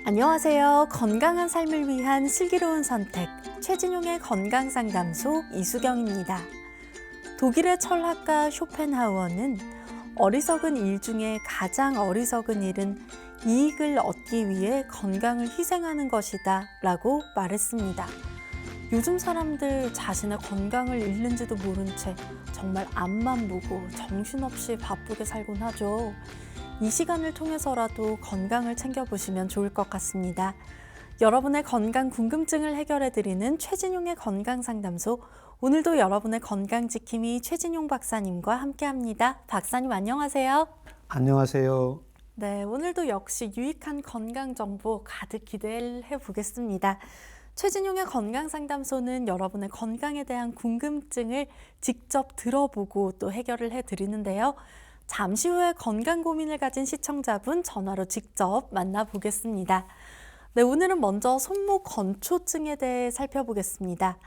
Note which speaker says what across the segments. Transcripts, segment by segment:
Speaker 1: 안녕하세요. 건강한 삶을 위한 슬기로운 선택, 최진용의 건강상담소 이수경입니다. 독일의 철학가 쇼펜하우어는 어리석은 일 중에 가장 어리석은 일은 이익을 얻기 위해 건강을 희생하는 것이다 라고 말했습니다. 요즘 사람들 자신의 건강을 잃는지도 모른 채 정말 앞만 보고 정신없이 바쁘게 살곤 하죠. 이 시간을 통해서라도 건강을 챙겨보시면 좋을 것 같습니다. 여러분의 건강 궁금증을 해결해드리는 최진용의 건강상담소, 오늘도 여러분의 건강지킴이 최진용 박사님과 함께합니다. 박사님 안녕하세요.
Speaker 2: 안녕하세요.
Speaker 1: 네, 오늘도 역시 유익한 건강정보 가득 기대해 보겠습니다. 최진용의 건강상담소는 여러분의 건강에 대한 궁금증을 직접 들어보고 또 해결을 해드리는데요. 잠시 후에 건강 고민을 가진 시청자분 전화로 직접 만나보겠습니다. 네, 오늘은 먼저 손목 건초증에 대해 살펴보겠습니다.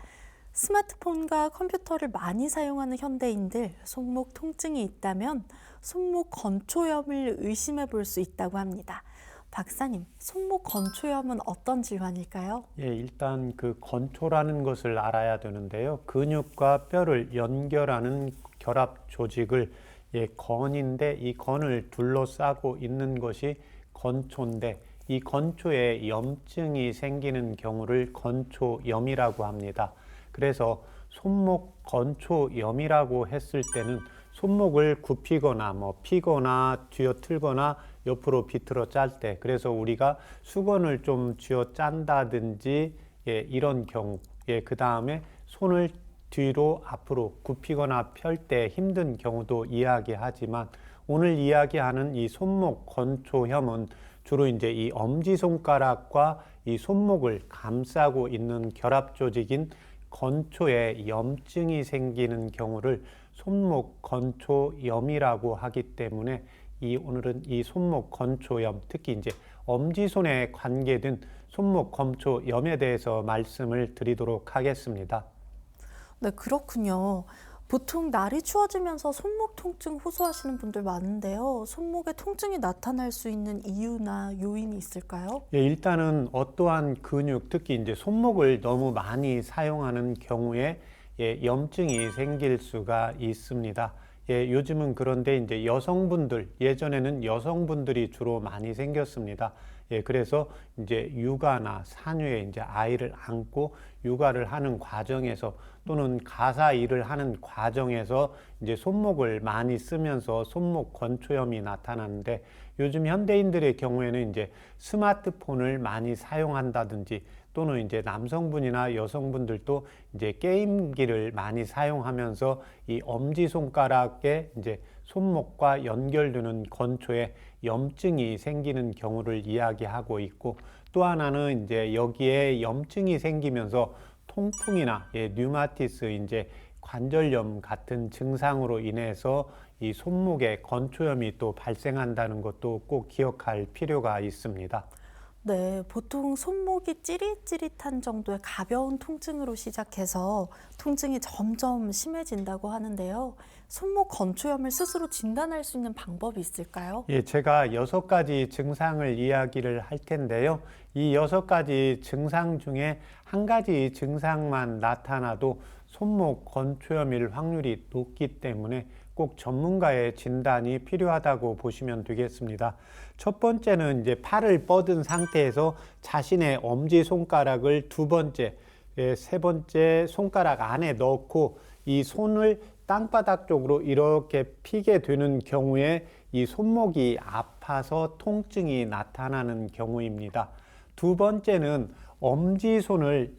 Speaker 1: 스마트폰과 컴퓨터를 많이 사용하는 현대인들, 손목 통증이 있다면 손목 건초염을 의심해 볼 수 있다고 합니다. 박사님, 손목 건초염은 어떤 질환일까요?
Speaker 2: 일단 그 건초라는 것을 알아야 되는데요. 근육과 뼈를 연결하는 결합 조직을 건인데 이 건을 둘러싸고 있는 것이 건초인데 이 건초에 염증이 생기는 경우를 건초염이라고 합니다. 그래서 손목 건초염이라고 했을 때는 손목을 굽히거나 피거나 쥐어틀거나 옆으로 비틀어 짤 때, 그래서 우리가 수건을 좀 쥐어 짠다든지 이런 경우, 그 다음에 손을 뒤로 앞으로 굽히거나 펼 때 힘든 경우도 이야기하지만, 오늘 이야기하는 이 손목 건초염은 주로 이제 이 엄지손가락과 이 손목을 감싸고 있는 결합 조직인 건초에 염증이 생기는 경우를 손목 건초염이라고 하기 때문에 오늘은 이 손목 건초염, 특히 이제 엄지손에 관계된 손목 건초염에 대해서 말씀을 드리도록 하겠습니다.
Speaker 1: 네, 그렇군요. 보통 날이 추워지면서 손목 통증 호소하시는 분들 많은데요. 손목에 통증이 나타날 수 있는 이유나 요인이 있을까요?
Speaker 2: 일단은 어떠한 근육, 특히 이제 손목을 너무 많이 사용하는 경우에 염증이 생길 수가 있습니다. 요즘은 그런데 이제 여성분들, 예전에는 여성분들이 주로 많이 생겼습니다. 그래서 이제 육아나 산후에 이제 아이를 안고 육아를 하는 과정에서 또는 가사 일을 하는 과정에서 이제 손목을 많이 쓰면서 손목 건초염이 나타나는데, 요즘 현대인들의 경우에는 이제 스마트폰을 많이 사용한다든지 또는 이제 남성분이나 여성분들도 이제 게임기를 많이 사용하면서 이 엄지손가락에 이제 손목과 연결되는 건초에 염증이 생기는 경우를 이야기하고 있고, 또 하나는 이제 여기에 염증이 생기면서 통풍이나 류마티스, 이제 관절염 같은 증상으로 인해서 이 손목에 건초염이 또 발생한다는 것도 꼭 기억할 필요가 있습니다.
Speaker 1: 네, 보통 손목이 찌릿찌릿한 정도의 가벼운 통증으로 시작해서 통증이 점점 심해진다고 하는데요. 손목 건초염을 스스로 진단할 수 있는 방법이 있을까요?
Speaker 2: 제가 6가지 증상을 이야기를 할 텐데요. 이 6가지 증상 중에 한 가지 증상만 나타나도 손목 건초염일 확률이 높기 때문에 꼭 전문가의 진단이 필요하다고 보시면 되겠습니다. 첫 번째는 이제 팔을 뻗은 상태에서 자신의 엄지손가락을 두 번째, 세 번째 손가락 안에 넣고 이 손을 땅바닥 쪽으로 이렇게 피게 되는 경우에 이 손목이 아파서 통증이 나타나는 경우입니다. 두 번째는 엄지손을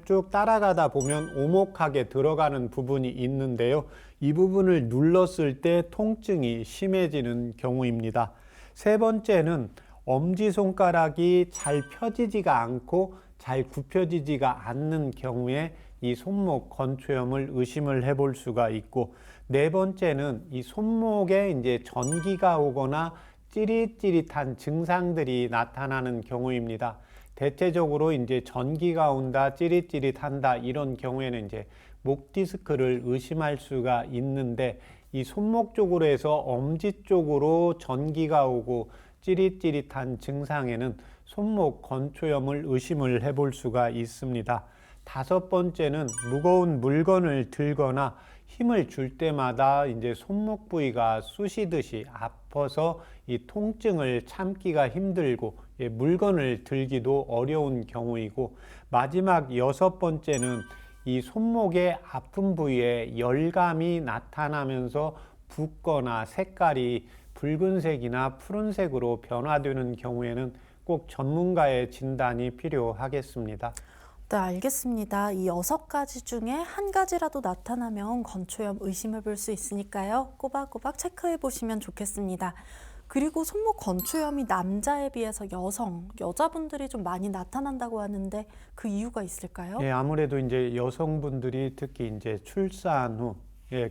Speaker 2: 쭉 따라가다 보면 오목하게 들어가는 부분이 있는데요. 이 부분을 눌렀을 때 통증이 심해지는 경우입니다. 세 번째는 엄지손가락이 잘 펴지지가 않고 잘 굽혀지지가 않는 경우에 이 손목 건초염을 의심을 해볼 수가 있고, 네 번째는 이 손목에 이제 전기가 오거나 찌릿찌릿한 증상들이 나타나는 경우입니다. 대체적으로 이제 전기가 온다, 찌릿찌릿한다 이런 경우에는 이제 목 디스크를 의심할 수가 있는데, 이 손목 쪽으로 해서 엄지 쪽으로 전기가 오고 찌릿찌릿한 증상에는 손목 건초염을 의심을 해볼 수가 있습니다. 다섯 번째는 무거운 물건을 들거나 힘을 줄 때마다 이제 손목 부위가 쑤시듯이 아파서 이 통증을 참기가 힘들고 물건을 들기도 어려운 경우이고, 마지막 여섯 번째는 이 손목의 아픈 부위에 열감이 나타나면서 붓거나 색깔이 붉은색이나 푸른색으로 변화되는 경우에는 꼭 전문가의 진단이 필요하겠습니다.
Speaker 1: 네, 알겠습니다. 이 6가지 중에 한 가지라도 나타나면 건초염 의심해 볼 수 있으니까요. 꼬박꼬박 체크해 보시면 좋겠습니다. 그리고 손목 건초염이 남자에 비해서 여자분들이 좀 많이 나타난다고 하는데 그 이유가 있을까요?
Speaker 2: 아무래도 이제 여성분들이 특히 이제 출산 후,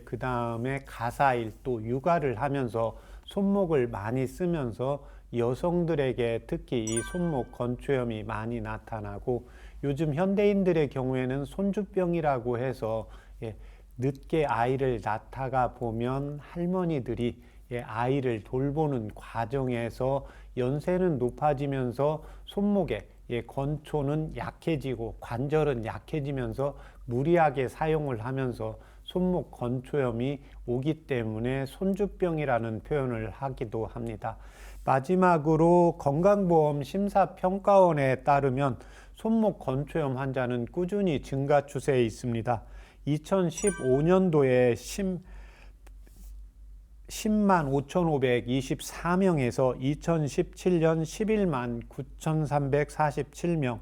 Speaker 2: 그 다음에 가사일 또 육아를 하면서 손목을 많이 쓰면서 여성들에게 특히 이 손목 건초염이 많이 나타나고, 요즘 현대인들의 경우에는 손주병이라고 해서 늦게 아이를 낳다가 보면 할머니들이 아이를 돌보는 과정에서 연세는 높아지면서 손목에 건초는 약해지고 관절은 약해지면서 무리하게 사용을 하면서 손목 건초염이 오기 때문에 손주병이라는 표현을 하기도 합니다. 마지막으로 건강보험 심사평가원에 따르면 손목 건초염 환자는 꾸준히 증가 추세에 있습니다. 2015년도에 10만 5,524명에서 2017년 11만 9,347명,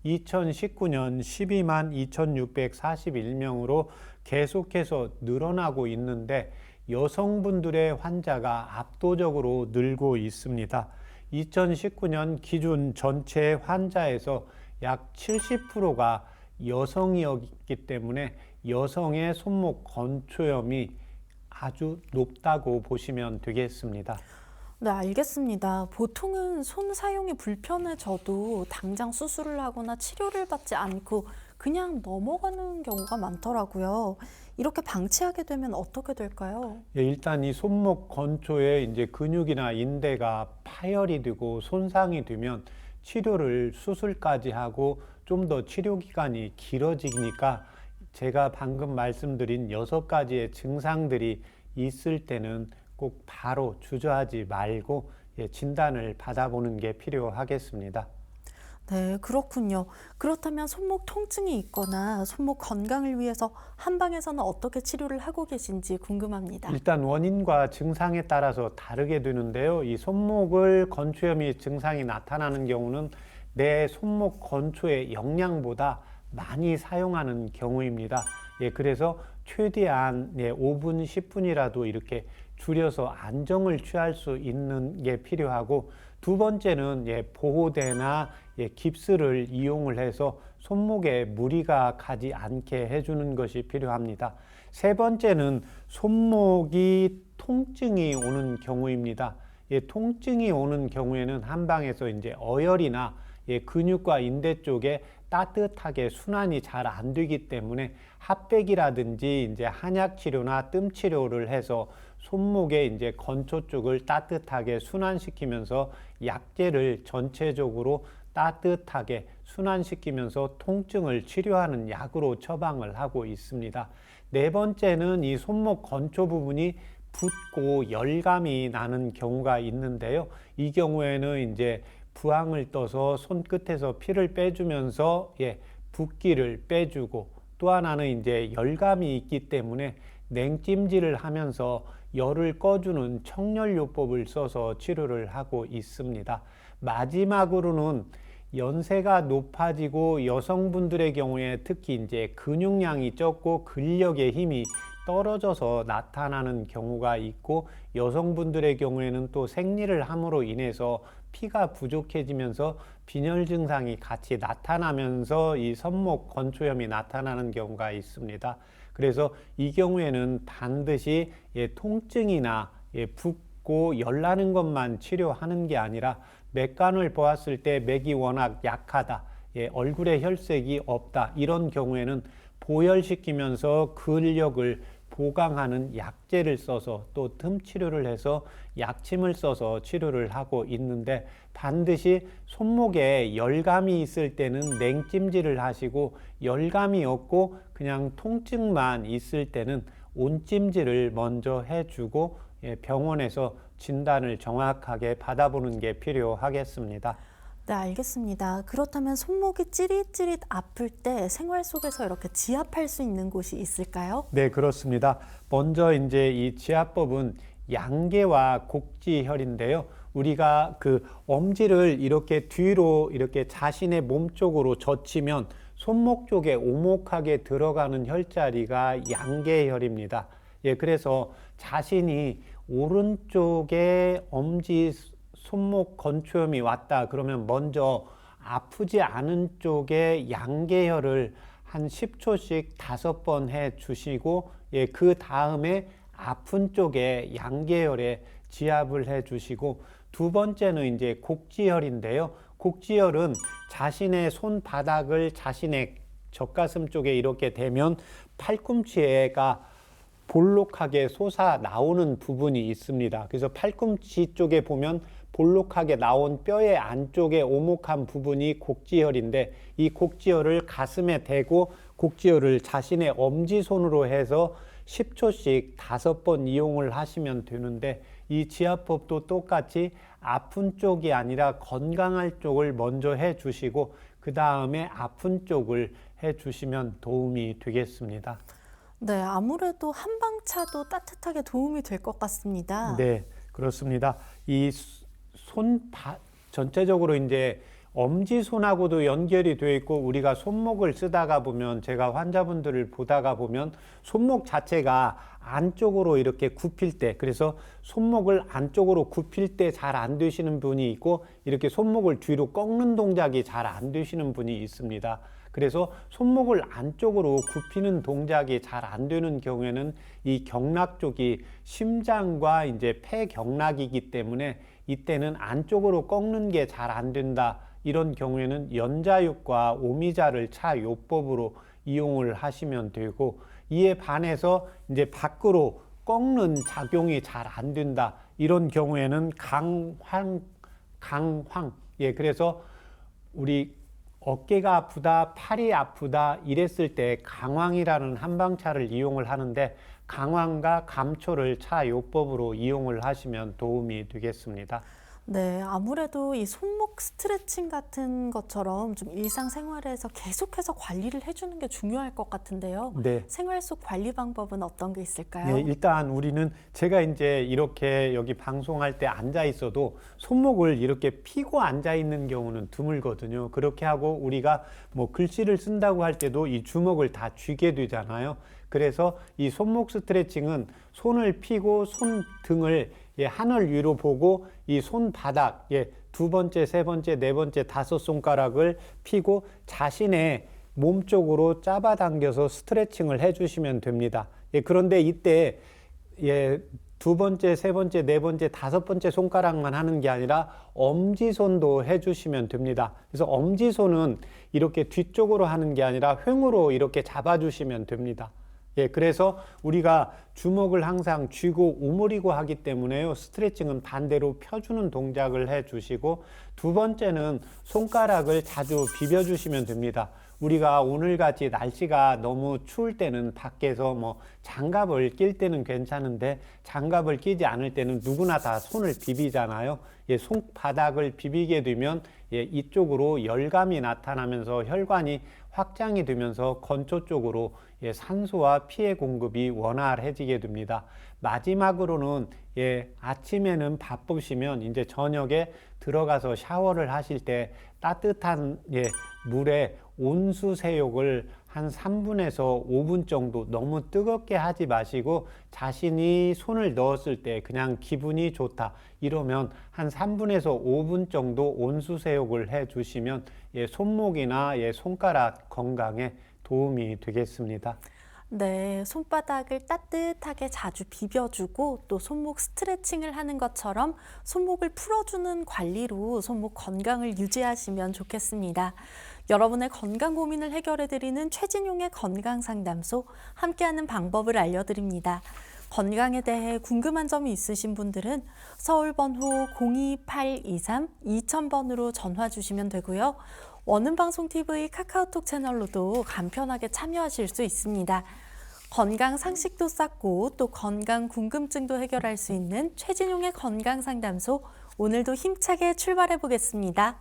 Speaker 2: 2019년 12만 2,641명으로 계속해서 늘어나고 있는데, 여성분들의 환자가 압도적으로 늘고 있습니다. 2019년 기준 전체 환자에서 약 70%가 여성이었기 때문에 여성의 손목 건초염이 아주 높다고 보시면 되겠습니다.
Speaker 1: 네, 알겠습니다. 보통은 손 사용이 불편해져도 당장 수술을 하거나 치료를 받지 않고 그냥 넘어가는 경우가 많더라고요. 이렇게 방치하게 되면 어떻게 될까요?
Speaker 2: 일단 이 손목 건초에 이제 근육이나 인대가 파열이 되고 손상이 되면 치료를 수술까지 하고 좀 더 치료 기간이 길어지니까, 제가 방금 말씀드린 6가지의 증상들이 있을 때는 꼭 바로 주저하지 말고 진단을 받아보는 게 필요하겠습니다.
Speaker 1: 네, 그렇군요. 그렇다면 손목 통증이 있거나 손목 건강을 위해서 한방에서는 어떻게 치료를 하고 계신지 궁금합니다.
Speaker 2: 일단 원인과 증상에 따라서 다르게 되는데요. 이 손목을 건초염이 증상이 나타나는 경우는 내 손목 건초의 영양보다 많이 사용하는 경우입니다. 그래서 최대한 5분, 10분이라도 이렇게 줄여서 안정을 취할 수 있는 게 필요하고, 두 번째는 보호대나 깁스를 이용을 해서 손목에 무리가 가지 않게 해주는 것이 필요합니다. 세 번째는 손목이 통증이 오는 경우입니다. 통증이 오는 경우에는 한방에서 이제 어혈이나 근육과 인대 쪽에 따뜻하게 순환이 잘 안 되기 때문에 핫팩이라든지 이제 한약 치료나 뜸 치료를 해서 손목의 이제 건초 쪽을 따뜻하게 순환시키면서 약재를 전체적으로 따뜻하게 순환시키면서 통증을 치료하는 약으로 처방을 하고 있습니다. 네 번째는 이 손목 건초 부분이 붓고 열감이 나는 경우가 있는데요. 이 경우에는 이제 부항을 떠서 손끝에서 피를 빼주면서 붓기를 빼주고, 또 하나는 이제 열감이 있기 때문에 냉찜질을 하면서 열을 꺼주는 청열요법을 써서 치료를 하고 있습니다. 마지막으로는 연세가 높아지고 여성분들의 경우에 특히 이제 근육량이 적고 근력의 힘이 떨어져서 나타나는 경우가 있고, 여성분들의 경우에는 또 생리를 함으로 인해서 피가 부족해지면서 빈혈 증상이 같이 나타나면서 이 손목 건초염이 나타나는 경우가 있습니다. 그래서 이 경우에는 반드시 통증이나 붓고 열나는 것만 치료하는 게 아니라, 맥간을 보았을 때 맥이 워낙 약하다, 얼굴에 혈색이 없다, 이런 경우에는 보혈시키면서 근력을 보강하는 약재를 써서 또 틈 치료를 해서 약침을 써서 치료를 하고 있는데, 반드시 손목에 열감이 있을 때는 냉찜질을 하시고, 열감이 없고 그냥 통증만 있을 때는 온찜질을 먼저 해주고 병원에서 진단을 정확하게 받아보는 게 필요하겠습니다.
Speaker 1: 네, 알겠습니다. 그렇다면 손목이 찌릿찌릿 아플 때 생활 속에서 이렇게 지압할 수 있는 곳이 있을까요?
Speaker 2: 네, 그렇습니다. 먼저 이제 이 지압법은 양계와 곡지혈인데요. 우리가 그 엄지를 이렇게 뒤로 이렇게 자신의 몸 쪽으로 젖히면 손목 쪽에 오목하게 들어가는 혈자리가 양계혈입니다. 예, 그래서 자신이 오른쪽에 엄지 손목 건초염이 왔다 그러면 먼저 아프지 않은 쪽에 양계혈을 한 10초씩 5번 해 주시고, 예, 그 다음에 아픈 쪽에 양계혈에 지압을 해 주시고, 두 번째는 이제 곡지혈인데요. 곡지혈은 자신의 손바닥을 자신의 젖가슴 쪽에 이렇게 대면 팔꿈치가 볼록하게 솟아 나오는 부분이 있습니다. 그래서 팔꿈치 쪽에 보면 볼록하게 나온 뼈의 안쪽에 오목한 부분이 곡지혈인데, 이 곡지혈을 가슴에 대고 곡지혈을 자신의 엄지손으로 해서 10초씩 5번 이용을 하시면 되는데, 이 지압법도 똑같이 아픈 쪽이 아니라 건강할 쪽을 먼저 해 주시고 그 다음에 아픈 쪽을 해 주시면 도움이 되겠습니다.
Speaker 1: 네, 아무래도 한방차도 따뜻하게 도움이 될 것 같습니다.
Speaker 2: 네, 그렇습니다. 이 전체적으로 이제 엄지손하고도 연결이 되어 있고, 우리가 손목을 쓰다가 보면, 제가 환자분들을 보다가 보면 손목 자체가 안쪽으로 이렇게 굽힐 때, 그래서 손목을 안쪽으로 굽힐 때 잘 안 되시는 분이 있고, 이렇게 손목을 뒤로 꺾는 동작이 잘 안 되시는 분이 있습니다. 그래서 손목을 안쪽으로 굽히는 동작이 잘 안 되는 경우에는 이 경락 쪽이 심장과 이제 폐경락이기 때문에 이때는 안쪽으로 꺾는 게 잘 안 된다. 이런 경우에는 연자육과 오미자를 차 요법으로 이용을 하시면 되고, 이에 반해서 이제 밖으로 꺾는 작용이 잘 안 된다. 이런 경우에는 강황. 예, 그래서 우리 어깨가 아프다, 팔이 아프다 이랬을 때 강황이라는 한방차를 이용을 하는데, 강황과 감초를 차 요법으로 이용을 하시면 도움이 되겠습니다.
Speaker 1: 네, 아무래도 이 손목 스트레칭 같은 것처럼 좀 일상생활에서 계속해서 관리를 해주는 게 중요할 것 같은데요.
Speaker 2: 네.
Speaker 1: 생활 속 관리 방법은 어떤 게 있을까요?
Speaker 2: 네, 일단 우리는 제가 이제 이렇게 여기 방송할 때 앉아 있어도 손목을 이렇게 펴고 앉아 있는 경우는 드물거든요. 그렇게 하고 우리가 뭐 글씨를 쓴다고 할 때도 이 주먹을 다 쥐게 되잖아요. 그래서 이 손목 스트레칭은 손을 펴고 손등을 하늘 위로 보고 이 손바닥, 두 번째, 세 번째, 네 번째, 다섯 손가락을 펴고 자신의 몸 쪽으로 잡아당겨서 스트레칭을 해주시면 됩니다. 그런데 이때 두 번째, 세 번째, 네 번째, 다섯 번째 손가락만 하는 게 아니라 엄지손도 해주시면 됩니다. 그래서 엄지손은 이렇게 뒤쪽으로 하는 게 아니라 횡으로 이렇게 잡아주시면 됩니다. 그래서 우리가 주먹을 항상 쥐고 오므리고 하기 때문에요. 스트레칭은 반대로 펴주는 동작을 해주시고, 두 번째는 손가락을 자주 비벼주시면 됩니다. 우리가 오늘같이 날씨가 너무 추울 때는 밖에서 뭐 장갑을 낄 때는 괜찮은데, 장갑을 끼지 않을 때는 누구나 다 손을 비비잖아요. 손바닥을 비비게 되면 이쪽으로 열감이 나타나면서 혈관이 확장이 되면서 건초 쪽으로 산소와 피의 공급이 원활해지게 됩니다. 마지막으로는 아침에는 바쁘시면 이제 저녁에 들어가서 샤워를 하실 때 따뜻한 물에 온수 세욕을 한 3분에서 5분 정도, 너무 뜨겁게 하지 마시고 자신이 손을 넣었을 때 그냥 기분이 좋다 이러면 한 3분에서 5분 정도 온수 세욕을 해 주시면 손목이나 손가락 건강에 도움이 되겠습니다.
Speaker 1: 네, 손바닥을 따뜻하게 자주 비벼주고 또 손목 스트레칭을 하는 것처럼 손목을 풀어주는 관리로 손목 건강을 유지하시면 좋겠습니다. 여러분의 건강 고민을 해결해드리는 최진용의 건강상담소 함께하는 방법을 알려드립니다. 건강에 대해 궁금한 점이 있으신 분들은 서울번호 02823-2000번으로 전화 주시면 되고요. 원음방송TV 카카오톡 채널로도 간편하게 참여하실 수 있습니다. 건강 상식도 쌓고 또 건강 궁금증도 해결할 수 있는 최진용의 건강상담소, 오늘도 힘차게 출발해 보겠습니다.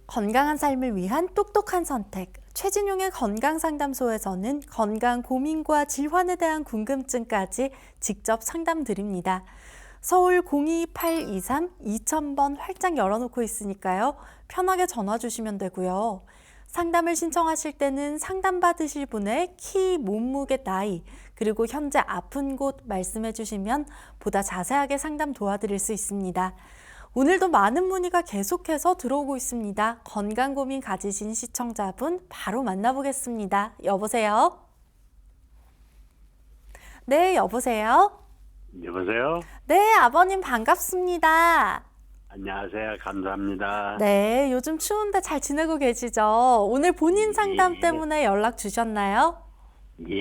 Speaker 1: 건강한 삶을 위한 똑똑한 선택. 최진용의 건강상담소에서는 건강 고민과 질환에 대한 궁금증까지 직접 상담드립니다. 서울 02823-2000번 활짝 열어놓고 있으니까요. 편하게 전화 주시면 되고요. 상담을 신청하실 때는 상담받으실 분의 키, 몸무게, 나이, 그리고 현재 아픈 곳 말씀해 주시면 보다 자세하게 상담 도와드릴 수 있습니다. 오늘도 많은 문의가 계속해서 들어오고 있습니다. 건강 고민 가지신 시청자분 바로 만나보겠습니다. 여보세요? 네, 여보세요?
Speaker 3: 여보세요?
Speaker 1: 네, 아버님 반갑습니다.
Speaker 3: 안녕하세요. 감사합니다.
Speaker 1: 네, 요즘 추운데 잘 지내고 계시죠? 오늘 본인 상담
Speaker 3: 예.
Speaker 1: 때문에 연락 주셨나요?
Speaker 3: 예,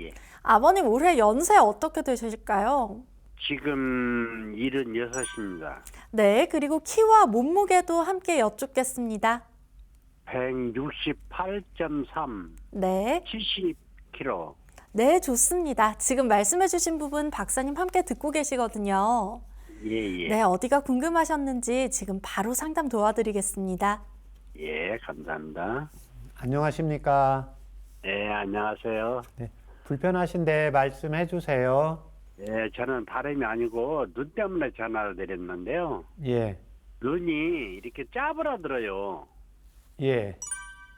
Speaker 3: 예.
Speaker 1: 아버님 올해 연세 어떻게 되실까요?
Speaker 3: 지금 76입니다.
Speaker 1: 네, 그리고 키와 몸무게도 함께 여쭙겠습니다.
Speaker 3: 168.3,
Speaker 1: 네.
Speaker 3: 70kg.
Speaker 1: 네, 좋습니다. 지금 말씀해주신 부분 박사님 함께 듣고 계시거든요.
Speaker 3: 예, 예.
Speaker 1: 네, 어디가 궁금하셨는지 지금 바로 상담 도와드리겠습니다.
Speaker 3: 예, 감사합니다.
Speaker 2: 안녕하십니까?
Speaker 3: 예, 안녕하세요.
Speaker 2: 네, 불편하신데 말씀해 주세요.
Speaker 3: 예, 저는 다름이 아니고 눈 때문에 전화를 드렸는데요.
Speaker 2: 예,
Speaker 3: 눈이 이렇게 짜부라들어요.
Speaker 2: 예,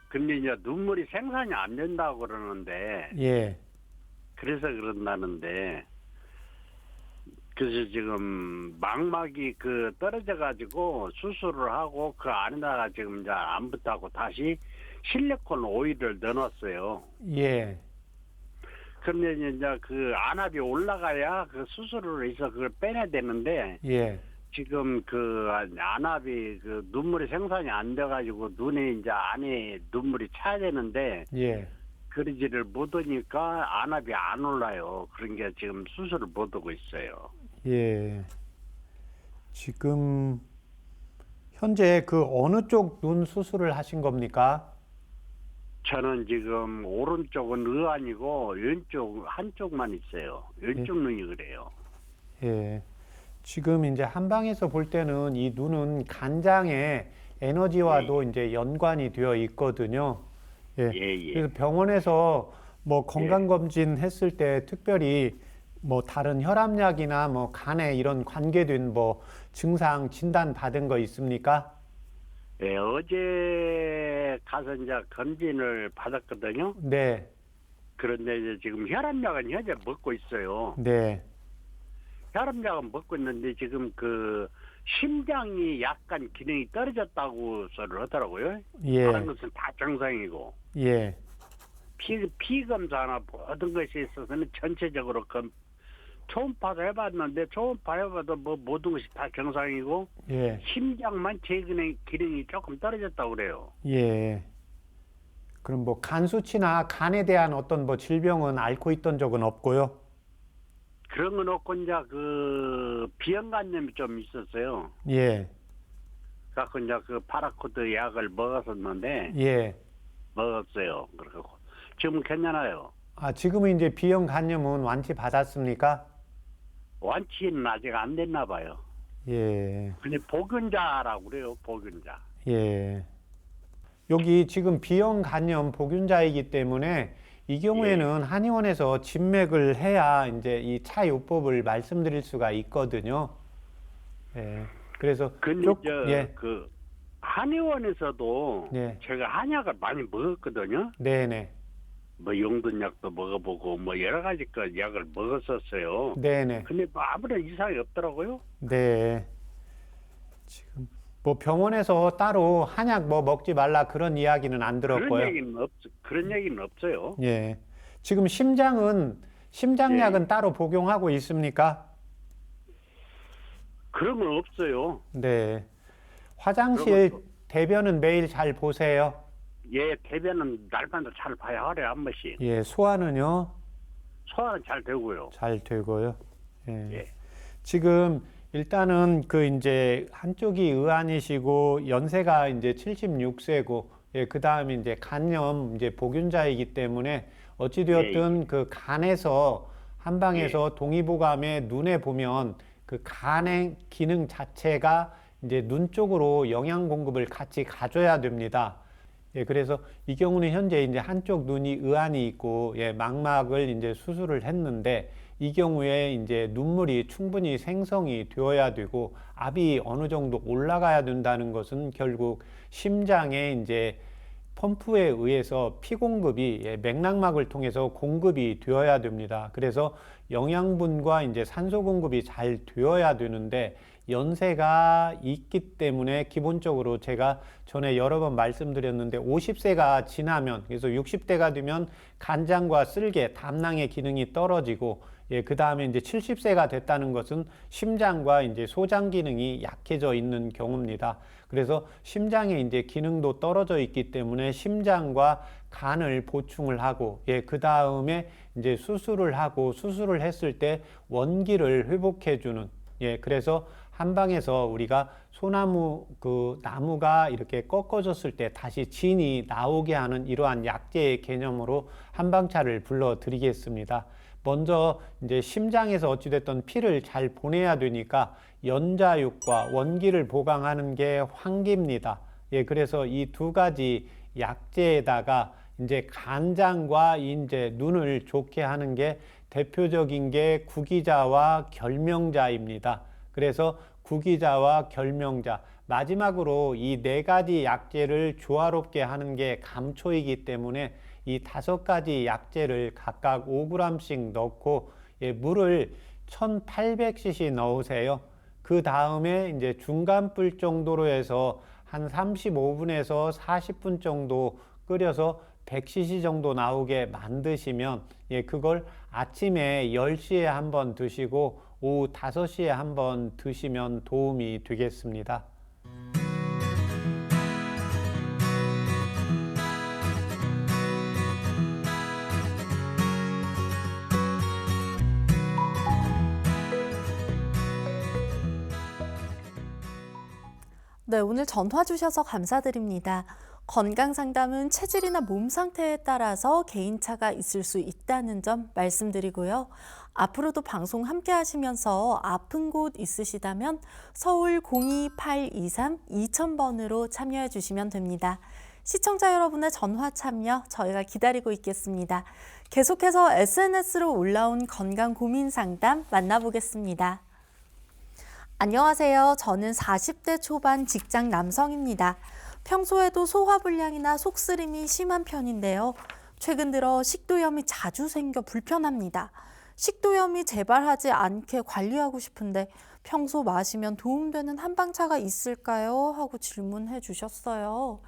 Speaker 3: 근데 이제 눈물이 생산이 안 된다고 그러는데,
Speaker 2: 예,
Speaker 3: 그래서 그런다는데, 그래서 지금 망막이 떨어져 가지고 수술을 하고 그 안에다가 지금 이제 안 붙하고 다시 실리콘 오일을 넣어놨어요.
Speaker 2: 예,
Speaker 3: 그런데 이제 안압이 올라가야 그 수술을 해서 그걸 빼내야 되는데
Speaker 2: 예,
Speaker 3: 지금 안압이 눈물이 생산이 안 돼가지고 눈에 이제 안에 눈물이 차야 되는데
Speaker 2: 예,
Speaker 3: 그러지를 못하니까 안압이 안 올라요. 그런 게 지금 수술을 못 하고 있어요.
Speaker 2: 예. 지금 현재 어느 쪽 눈 수술을 하신 겁니까?
Speaker 3: 저는 지금 오른쪽은 의안이고 왼쪽 한쪽만 있어요. 왼쪽 눈이 그래요.
Speaker 2: 예. 지금 이제 한방에서 볼 때는 이 눈은 간장의 에너지와도 이제 연관이 되어 있거든요. 예.
Speaker 3: 예, 예.
Speaker 2: 그래서 병원에서 뭐 건강검진 했을 때 특별히 뭐 다른 혈압약이나 뭐 간에 이런 관계된 뭐 증상 진단 받은 거 있습니까?
Speaker 3: 예, 어제 가서 이제 검진을 받았거든요.
Speaker 2: 네,
Speaker 3: 그런데 이제 지금 혈압약은 현재 먹고 있어요.
Speaker 2: 네,
Speaker 3: 혈압약은 먹고 있는데 지금 심장이 약간 기능이 떨어졌다고 소리를 하더라고요.
Speaker 2: 예,
Speaker 3: 다른 것은 다 정상이고
Speaker 2: 예,
Speaker 3: 피 검사나 모든 것에 있어서는 전체적으로 초음파도 해봤는데 초음파 해봐도 뭐 모든 것이 다 정상이고
Speaker 2: 예,
Speaker 3: 심장만 제 기능이 조금 떨어졌다고 그래요.
Speaker 2: 예. 그럼 뭐 간 수치나 간에 대한 어떤 뭐 질병은 앓고 있던 적은 없고요?
Speaker 3: 그런 건 없고 이제 비형간염이 좀 있었어요.
Speaker 2: 예,
Speaker 3: 그래서 이제 파라코드 약을 먹었었는데
Speaker 2: 예.
Speaker 3: 먹었어요. 그래서 지금 괜찮아요.
Speaker 2: 아, 지금은 이제 B형 간염은 완치 받았습니까?
Speaker 3: 완치는 아직 안 됐나 봐요.
Speaker 2: 예,
Speaker 3: 근데 복균자라고 그래요. 복균자.
Speaker 2: 예. 여기 지금 B형 간염 복균자이기 때문에 이 경우에는 한의원에서 진맥을 해야 이제 이 차요법을 말씀드릴 수가 있거든요. 예. 그래서
Speaker 3: 근데
Speaker 2: 예,
Speaker 3: 한의원에서도
Speaker 2: 네.
Speaker 3: 제가 한약을 많이 먹었거든요.
Speaker 2: 네네.
Speaker 3: 뭐 용돈약도 먹어보고 뭐 여러 가지 그 약을 먹었었어요.
Speaker 2: 네네.
Speaker 3: 근데 뭐 아무런 이상이 없더라고요.
Speaker 2: 네. 지금 뭐 병원에서 따로 한약 뭐 먹지 말라 그런 이야기는 안 들었고요.
Speaker 3: 그런 얘기는 없어요.
Speaker 2: 예. 지금 심장약은 따로 복용하고 있습니까?
Speaker 3: 그런 건 없어요.
Speaker 2: 네. 화장실
Speaker 3: 그런
Speaker 2: 대변은 매일 잘 보세요.
Speaker 3: 예, 대변은 날마다 잘 봐야 하루에 한 번씩.
Speaker 2: 예, 소화는요?
Speaker 3: 소화는 잘 되고요.
Speaker 2: 잘 되고요. 예.
Speaker 3: 예.
Speaker 2: 지금 일단은 그 이제 한쪽이 의안이시고 연세가 이제 76세고 예, 그다음에 이제 간염 이제 보균자이기 때문에 어찌 되었든 그 간에서 한방에서 동의보감에 눈에 보면 그 간의 기능 자체가 이제 눈 쪽으로 영양 공급을 같이 가져야 됩니다. 예, 그래서 이 경우는 현재 이제 한쪽 눈이 의안이 있고, 예, 망막을 이제 수술을 했는데, 이 경우에 이제 눈물이 충분히 생성이 되어야 되고, 압이 어느 정도 올라가야 된다는 것은 결국 심장에 이제 펌프에 의해서 피 공급이 예, 맥락막을 통해서 공급이 되어야 됩니다. 그래서 영양분과 이제 산소 공급이 잘 되어야 되는데, 연세가 있기 때문에 기본적으로 제가 전에 여러 번 말씀드렸는데 50세가 지나면 그래서 60대가 되면 간장과 쓸개, 담낭의 기능이 떨어지고 예, 그 다음에 이제 70세가 됐다는 것은 심장과 이제 소장 기능이 약해져 있는 경우입니다. 그래서 심장의 이제 기능도 떨어져 있기 때문에 심장과 간을 보충을 하고 예, 그 다음에 이제 수술을 하고 수술을 했을 때 원기를 회복해 주는 예, 그래서 한방에서 우리가 소나무 그 나무가 이렇게 꺾어졌을 때 다시 진이 나오게 하는 이러한 약재의 개념으로 한방차를 불러 드리겠습니다. 먼저 이제 심장에서 어찌됐든 피를 잘 보내야 되니까 연자육과 원기를 보강하는 게 황기입니다. 예, 그래서 이 두 가지 약재에다가 이제 간장과 이제 눈을 좋게 하는 게 대표적인 게 구기자와 결명자입니다. 그래서 구기자와 결명자, 마지막으로 이 네 가지 약재를 조화롭게 하는 게 감초이기 때문에 이 5가지 약재를 각각 5g씩 넣고 예, 물을 1800cc 넣으세요. 그 다음에 이제 중간불 정도로 해서 한 35분에서 40분 정도 끓여서 100cc 정도 나오게 만드시면 예, 그걸 아침에 10시에 한번 드시고 오후 5시에 한번 드시면 도움이 되겠습니다.
Speaker 1: 네, 오늘 전화 주셔서 감사드립니다. 건강 상담은 체질이나 몸 상태에 따라서 개인차가 있을 수 있다는 점 말씀드리고요. 앞으로도 방송 함께 하시면서 아픈 곳 있으시다면 서울 02823-2000번으로 참여해 주시면 됩니다. 시청자 여러분의 전화 참여 저희가 기다리고 있겠습니다. 계속해서 SNS로 올라온 건강 고민 상담 만나보겠습니다. 안녕하세요. 저는 40대 초반 직장 남성입니다. 평소에도 소화불량이나 속쓰림이 심한 편인데요. 최근 들어 식도염이 자주 생겨 불편합니다. 식도염이 재발하지 않게 관리하고 싶은데 평소 마시면 도움되는 한방차가 있을까요? 하고 질문해 주셨어요.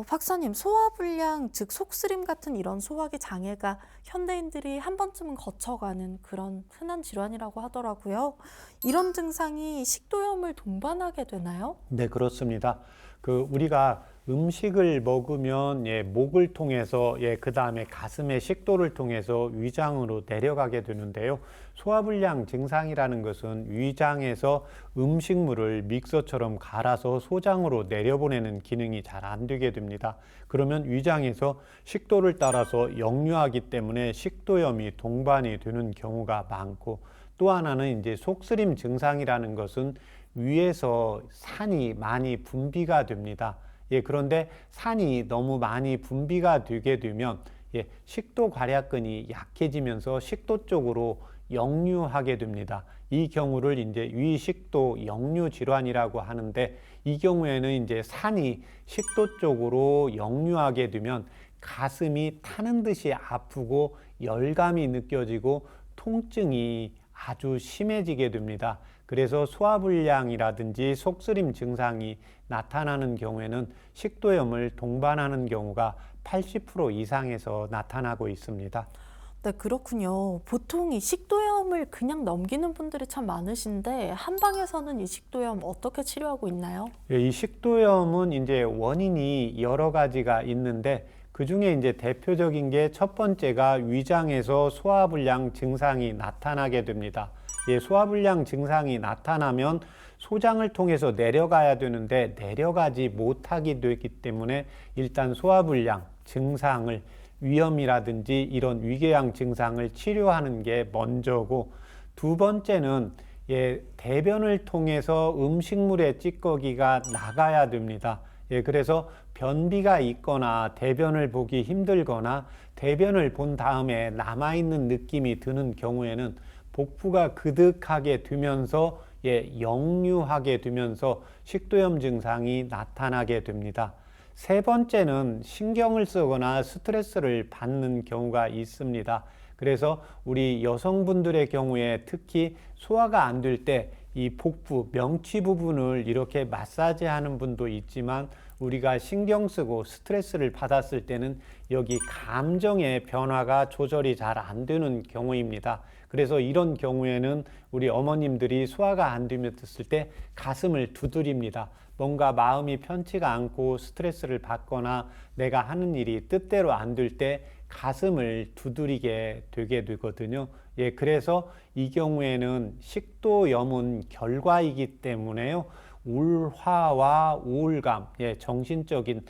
Speaker 1: 박사님, 소화불량, 즉 속쓰림 같은 이런 소화기 장애가 현대인들이 한 번쯤은 거쳐가는 그런 흔한 질환이라고 하더라고요. 이런 증상이 식도염을 동반하게 되나요?
Speaker 2: 네, 그렇습니다. 우리가 음식을 먹으면 예, 목을 통해서 예, 그 다음에 가슴의 식도를 통해서 위장으로 내려가게 되는데요. 소화불량 증상이라는 것은 위장에서 음식물을 믹서처럼 갈아서 소장으로 내려보내는 기능이 잘 안 되게 됩니다. 그러면 위장에서 식도를 따라서 역류하기 때문에 식도염이 동반이 되는 경우가 많고, 또 하나는 이제 속쓰림 증상이라는 것은 위에서 산이 많이 분비가 됩니다. 예, 그런데 산이 너무 많이 분비가 되게 되면 예, 식도 괄약근이 약해지면서 식도 쪽으로 역류하게 됩니다. 이 경우를 이제 위식도 역류 질환이라고 하는데, 이 경우에는 이제 산이 식도 쪽으로 역류하게 되면 가슴이 타는 듯이 아프고 열감이 느껴지고 통증이 아주 심해지게 됩니다. 그래서 소화불량이라든지 속쓰림 증상이 나타나는 경우에는 식도염을 동반하는 경우가 80% 이상에서 나타나고 있습니다.
Speaker 1: 네, 그렇군요. 보통 이 식도염을 그냥 넘기는 분들이 참 많으신데 한방에서는 이 식도염 어떻게 치료하고 있나요?
Speaker 2: 예, 이 식도염은 이제 원인이 여러 가지가 있는데 그 중에 이제 대표적인 게 첫 번째가 위장에서 소화불량 증상이 나타나게 됩니다. 예, 소화불량 증상이 나타나면 소장을 통해서 내려가야 되는데 내려가지 못하게 되기 때문에 일단 소화불량 증상을 위염이라든지 이런 위궤양 증상을 치료하는 게 먼저고, 두 번째는 대변을 통해서 음식물의 찌꺼기가 나가야 됩니다. 그래서 변비가 있거나 대변을 보기 힘들거나 대변을 본 다음에 남아있는 느낌이 드는 경우에는 복부가 그득하게 되면서 역류하게 되면서 식도염 증상이 나타나게 됩니다. 세 번째는 신경을 쓰거나 스트레스를 받는 경우가 있습니다. 그래서 우리 여성분들의 경우에 특히 소화가 안 될 때 이 복부, 명치 부분을 이렇게 마사지하는 분도 있지만 우리가 신경 쓰고 스트레스를 받았을 때는 여기 감정의 변화가 조절이 잘 안 되는 경우입니다. 그래서 이런 경우에는 우리 어머님들이 소화가 안 되었을 때 가슴을 두드립니다. 뭔가 마음이 편치가 않고 스트레스를 받거나 내가 하는 일이 뜻대로 안 될 때 가슴을 두드리게 되게 되거든요. 그래서 이 경우에는 식도염은 결과이기 때문에요. 울화와 우울감, 정신적인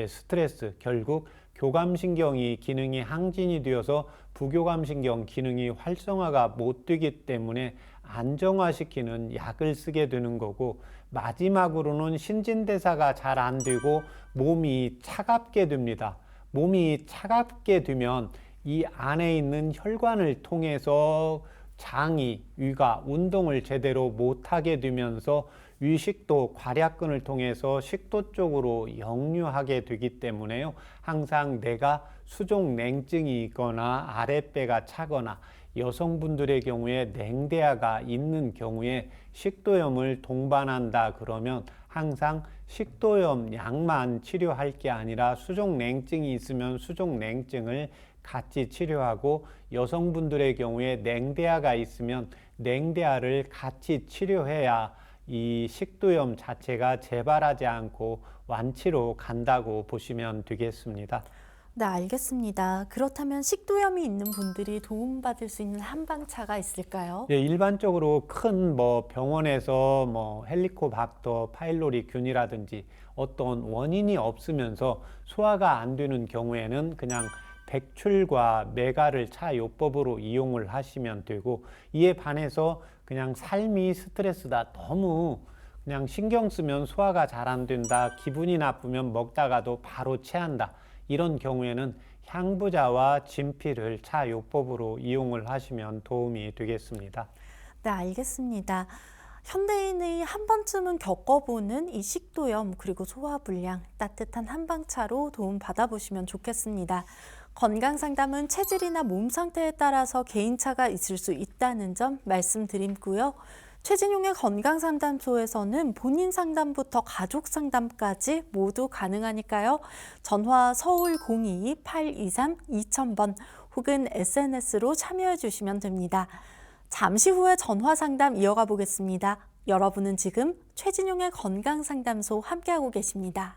Speaker 2: 스트레스, 결국 교감신경이 기능이 항진이 되어서 부교감신경 기능이 활성화가 못 되기 때문에 안정화시키는 약을 쓰게 되는 거고, 마지막으로는 신진대사가 잘 안 되고 몸이 차갑게 됩니다. 몸이 차갑게 되면 이 안에 있는 혈관을 통해서 장이, 위가 운동을 제대로 못하게 되면서 위식도 괄약근을 통해서 식도 쪽으로 역류하게 되기 때문에요. 항상 내가 수족냉증이 있거나 아랫배가 차거나 여성분들의 경우에 냉대야가 있는 경우에 식도염을 동반한다 그러면 항상 식도염 약만 치료할 게 아니라 수족냉증이 있으면 수족냉증을 같이 치료하고, 여성분들의 경우에 냉대야가 있으면 냉대야를 같이 치료해야 이 식도염 자체가 재발하지 않고 완치로 간다고 보시면 되겠습니다.
Speaker 1: 네, 알겠습니다. 그렇다면 식도염이 있는 분들이 도움받을 수 있는 한방차가 있을까요?
Speaker 2: 일반적으로 큰 병원에서 헬리코박터 파일로리균이라든지 어떤 원인이 없으면서 소화가 안 되는 경우에는 그냥 백출과 메가를 차요법으로 이용을 하시면 되고, 이에 반해서 그냥 삶이 스트레스다, 너무 그냥 신경 쓰면 소화가 잘 안 된다, 기분이 나쁘면 먹다가도 바로 체한다, 이런 경우에는 향부자와 진피를 차요법으로 이용을 하시면 도움이 되겠습니다.
Speaker 1: 네, 알겠습니다. 현대인이 한 번쯤은 겪어보는 이 식도염 그리고 소화불량, 따뜻한 한방차로 도움 받아보시면 좋겠습니다. 건강상담은 체질이나 몸 상태에 따라서 개인차가 있을 수 있다는 점 말씀드리고요. 최진용의 건강상담소에서는 본인 상담부터 가족 상담까지 모두 가능하니까요. 전화 서울 02-823-2000번 혹은 SNS로 참여해 주시면 됩니다. 잠시 후에 전화 상담 이어가 보겠습니다. 여러분은 지금 최진용의 건강상담소 함께하고 계십니다.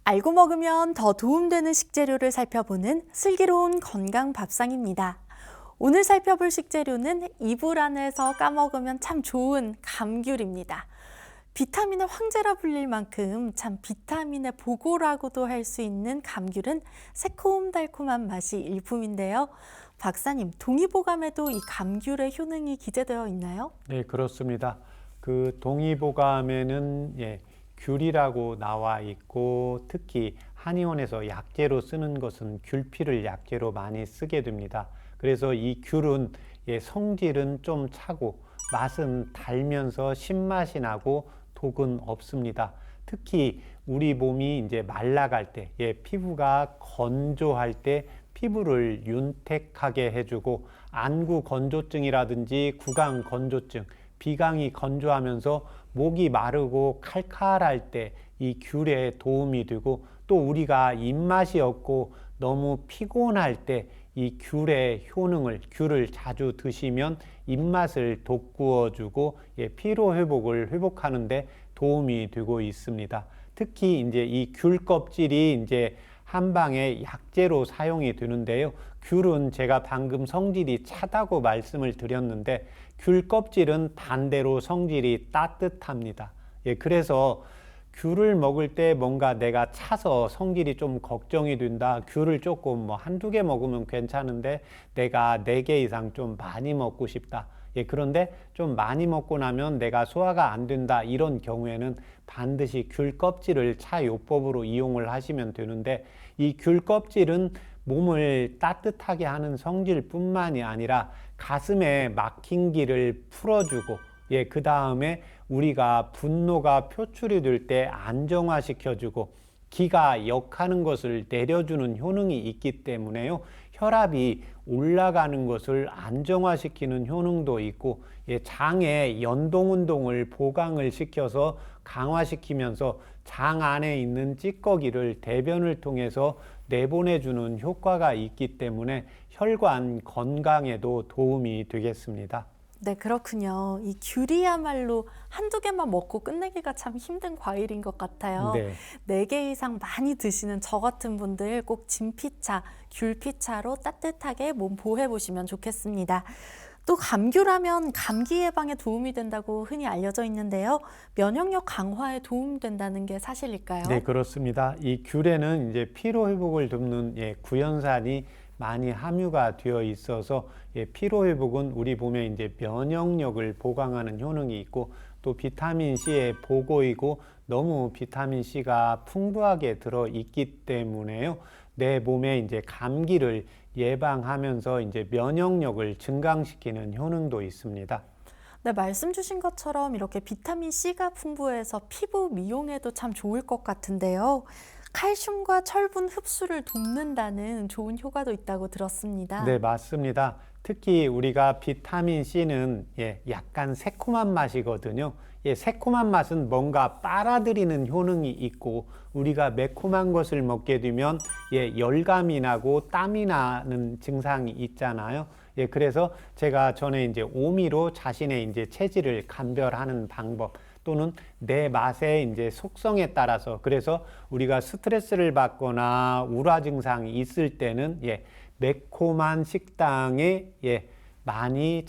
Speaker 1: 알고 먹으면 더 도움되는 식재료를 살펴보는 슬기로운 건강 밥상입니다. 오늘 살펴볼 식재료는 이불 안에서 까먹으면 참 좋은 감귤입니다. 비타민의 황제라 불릴 만큼 참 비타민의 보고라고도 할 수 있는 감귤은 새콤달콤한 맛이 일품인데요. 박사님, 동의보감에도 이 감귤의 효능이 기재되어 있나요?
Speaker 2: 네, 그렇습니다. 그 동의보감에는 귤이라고 나와 있고, 특히 한의원에서 약재로 쓰는 것은 귤피를 약재로 많이 쓰게 됩니다. 그래서 이 귤은 성질은 좀 차고 맛은 달면서 신맛이 나고 독은 없습니다. 특히 우리 몸이 이제 말라갈 때, 피부가 건조할 때 피부를 윤택하게 해주고 안구 건조증이라든지 구강 건조증, 비강이 건조하면서 목이 마르고 칼칼할 때 이 귤에 도움이 되고 또 우리가 입맛이 없고 너무 피곤할 때 이 귤의 효능을 귤을 자주 드시면 입맛을 돋구어 주고 피로 회복을 회복하는데 도움이 되고 있습니다. 특히 이제 이 귤 껍질이 이제 한방에 약재로 사용이 되는데요. 귤은 제가 방금 성질이 차다고 말씀을 드렸는데 귤 껍질은 반대로 성질이 따뜻합니다. 그래서 귤을 먹을 때 뭔가 내가 차서 성질이 좀 걱정이 된다. 귤을 조금 뭐 한두 개 먹으면 괜찮은데 내가 4개 이상 좀 많이 먹고 싶다. 그런데 좀 많이 먹고 나면 내가 소화가 안 된다. 이런 경우에는 반드시 귤 껍질을 차요법으로 이용을 하시면 되는데 이 귤 껍질은 몸을 따뜻하게 하는 성질뿐만이 아니라 가슴에 막힌 길을 풀어주고 그 다음에 우리가 분노가 표출이 될 때 안정화시켜주고 기가 역하는 것을 내려주는 효능이 있기 때문에요. 혈압이 올라가는 것을 안정화시키는 효능도 있고 장의 연동운동을 보강을 시켜서 강화시키면서 장 안에 있는 찌꺼기를 대변을 통해서 내보내주는 효과가 있기 때문에 혈관 건강에도 도움이 되겠습니다.
Speaker 1: 네, 그렇군요. 이 귤이야말로 한두 개만 먹고 끝내기가 참 힘든 과일인 것 같아요.
Speaker 2: 네.
Speaker 1: 4개 이상 많이 드시는 저 같은 분들 꼭 진피차, 귤피차로 따뜻하게 몸 보호해 보시면 좋겠습니다. 또 감귤하면 감기 예방에 도움이 된다고 흔히 알려져 있는데요. 면역력 강화에 도움된다는 게 사실일까요?
Speaker 2: 네, 그렇습니다. 이 귤에는 이제 피로 회복을 돕는 구연산이 많이 함유가 되어 있어서 피로 회복은 우리 몸의 이제 면역력을 보강하는 효능이 있고 또 비타민 C의 보고이고 너무 비타민 C가 풍부하게 들어 있기 때문에요. 내 몸에 이제 감기를 예방하면서 이제 면역력을 증강시키는 효능도 있습니다.
Speaker 1: 네, 말씀 주신 것처럼 이렇게 비타민 C가 풍부해서 피부 미용에도 참 좋을 것 같은데요. 칼슘과 철분 흡수를 돕는다는 좋은 효과도 있다고 들었습니다.
Speaker 2: 네, 맞습니다. 특히 우리가 비타민 C는 약간 새콤한 맛이거든요. 새콤한 맛은 뭔가 빨아들이는 효능이 있고 우리가 매콤한 것을 먹게 되면 열감이 나고 땀이 나는 증상이 있잖아요. 그래서 제가 전에 이제 오미로 자신의 이제 체질을 감별하는 방법 또는 내 맛의 이제 속성에 따라서 그래서 우리가 스트레스를 받거나 우라 증상이 있을 때는 매콤한 식당에 많이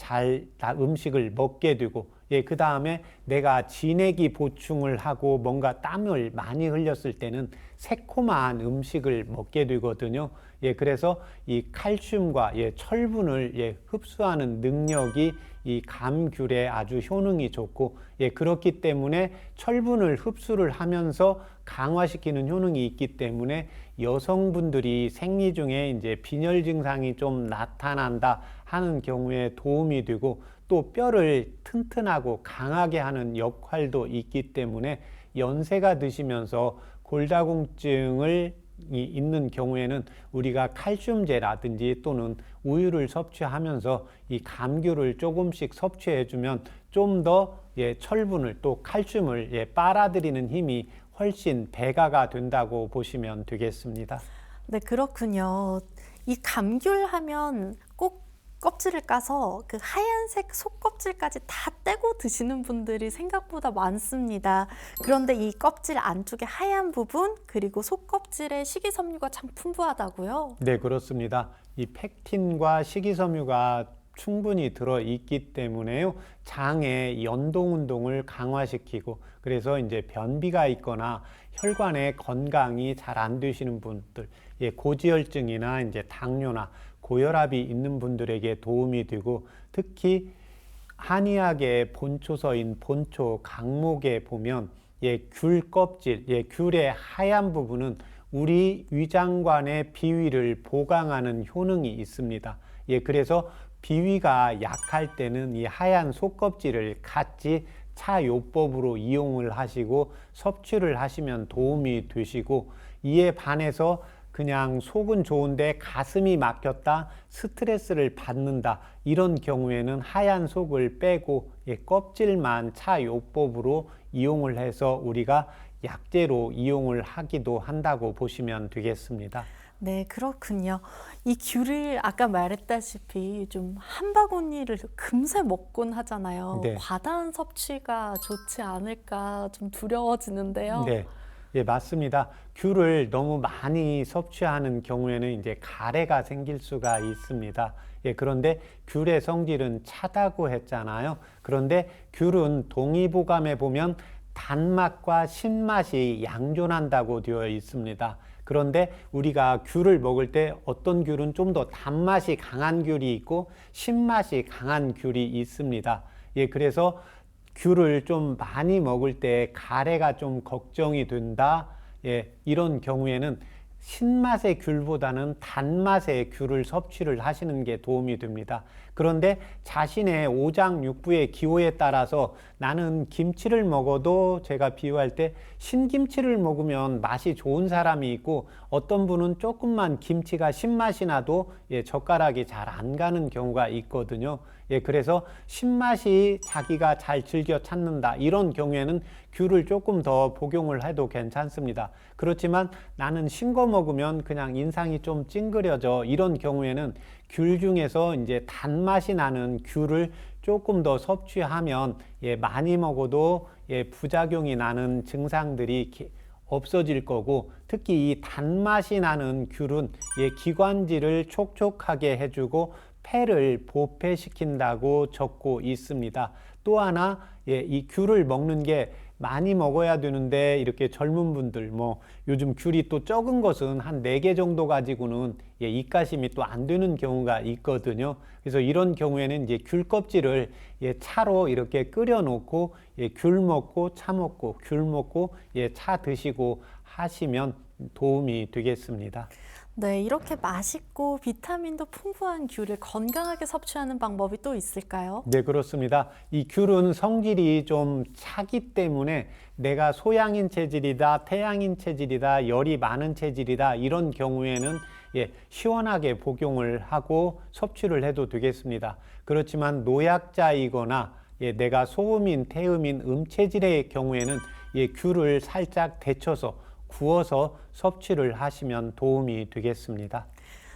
Speaker 2: 음식을 먹게 되고 그 다음에 내가 진액이 보충을 하고 뭔가 땀을 많이 흘렸을 때는 새콤한 음식을 먹게 되거든요. 그래서 이 칼슘과 철분을 흡수하는 능력이 이 감귤에 아주 효능이 좋고 그렇기 때문에 철분을 흡수를 하면서 강화시키는 효능이 있기 때문에 여성분들이 생리 중에 이제 빈혈 증상이 좀 나타난다 하는 경우에 도움이 되고 또 뼈를 튼튼하고 강하게 하는 역할도 있기 때문에 연세가 드시면서 골다공증을 있는 경우에는 우리가 칼슘제라든지 또는 우유를 섭취하면서 이 감귤을 조금씩 섭취해주면 좀 더 철분을 또 칼슘을 빨아들이는 힘이 훨씬 배가가 된다고 보시면 되겠습니다.
Speaker 1: 네, 그렇군요. 이 감귤 하면 꼭 껍질을 까서 그 하얀색 속껍질까지 다 떼고 드시는 분들이 생각보다 많습니다. 그런데 이 껍질 안쪽에 하얀 부분 그리고 속껍질에 식이섬유가 참 풍부하다고요?
Speaker 2: 네, 그렇습니다. 이 펙틴과 식이섬유가 충분히 들어있기 때문에요. 장의 연동운동을 강화시키고 그래서 이제 변비가 있거나 혈관의 건강이 잘 안 되시는 분들, 고지혈증이나 이제 당뇨나 고혈압이 있는 분들에게 도움이 되고 특히 한의학의 본초서인 본초 강목에 보면 귤 껍질, 귤의 하얀 부분은 우리 위장관의 비위를 보강하는 효능이 있습니다. 예, 그래서 비위가 약할 때는 이 하얀 속껍질을 같이 차요법으로 이용을 하시고 섭취를 하시면 도움이 되시고, 이에 반해서 그냥 속은 좋은데 가슴이 막혔다, 스트레스를 받는다, 이런 경우에는 하얀 속을 빼고 껍질만 차요법으로 이용을 해서 우리가 약재로 이용을 하기도 한다고 보시면 되겠습니다.
Speaker 1: 네, 그렇군요. 이 귤을 아까 말했다시피 좀 한 바구니를 금세 먹곤 하잖아요.
Speaker 2: 네.
Speaker 1: 과다한 섭취가 좋지 않을까 좀 두려워지는데요.
Speaker 2: 네, 예, 맞습니다. 귤을 너무 많이 섭취하는 경우에는 이제 가래가 생길 수가 있습니다. 예, 그런데 귤의 성질은 차다고 했잖아요. 그런데 귤은 동의보감에 보면 단맛과 신맛이 양존한다고 되어 있습니다. 그런데 우리가 귤을 먹을 때 어떤 귤은 좀 더 단맛이 강한 귤이 있고 신맛이 강한 귤이 있습니다. 예, 그래서 귤을 좀 많이 먹을 때 가래가 좀 걱정이 된다. 예, 이런 경우에는 신맛의 귤보다는 단맛의 귤을 섭취를 하시는 게 도움이 됩니다. 그런데 자신의 오장육부의 기호에 따라서 나는 김치를 먹어도, 제가 비유할 때 신김치를 먹으면 맛이 좋은 사람이 있고, 어떤 분은 조금만 김치가 신맛이 나도 젓가락이 잘 안 가는 경우가 있거든요. 예, 그래서 신맛이 자기가 잘 즐겨 찾는다, 이런 경우에는 귤을 조금 더 복용을 해도 괜찮습니다. 그렇지만 나는 신 거 먹으면 그냥 인상이 좀 찡그려져, 이런 경우에는 귤 중에서 이제 단맛이 나는 귤을 조금 더 섭취하면 많이 먹어도 부작용이 나는 증상들이 없어질 거고, 특히 이 단맛이 나는 귤은 기관지를 촉촉하게 해주고 폐를 보폐시킨다고 적고 있습니다. 또 하나, 이 귤을 먹는 게 많이 먹어야 되는데, 이렇게 젊은 분들 요즘 귤이 또 적은 것은 한 4개 정도 가지고는 입가심이 또 안 되는 경우가 있거든요. 그래서 이런 경우에는 이제 귤 껍질을 차로 이렇게 끓여 놓고 귤 먹고 차 먹고 귤 먹고 차 드시고 하시면 도움이 되겠습니다.
Speaker 1: 네, 이렇게 맛있고 비타민도 풍부한 귤을 건강하게 섭취하는 방법이 또 있을까요?
Speaker 2: 네, 그렇습니다. 이 귤은 성질이 좀 차기 때문에 내가 소양인 체질이다, 태양인 체질이다, 열이 많은 체질이다, 이런 경우에는 시원하게 복용을 하고 섭취를 해도 되겠습니다. 그렇지만 노약자이거나 내가 소음인, 태음인, 음체질의 경우에는 귤을 살짝 데쳐서 구워서 섭취를 하시면 도움이 되겠습니다.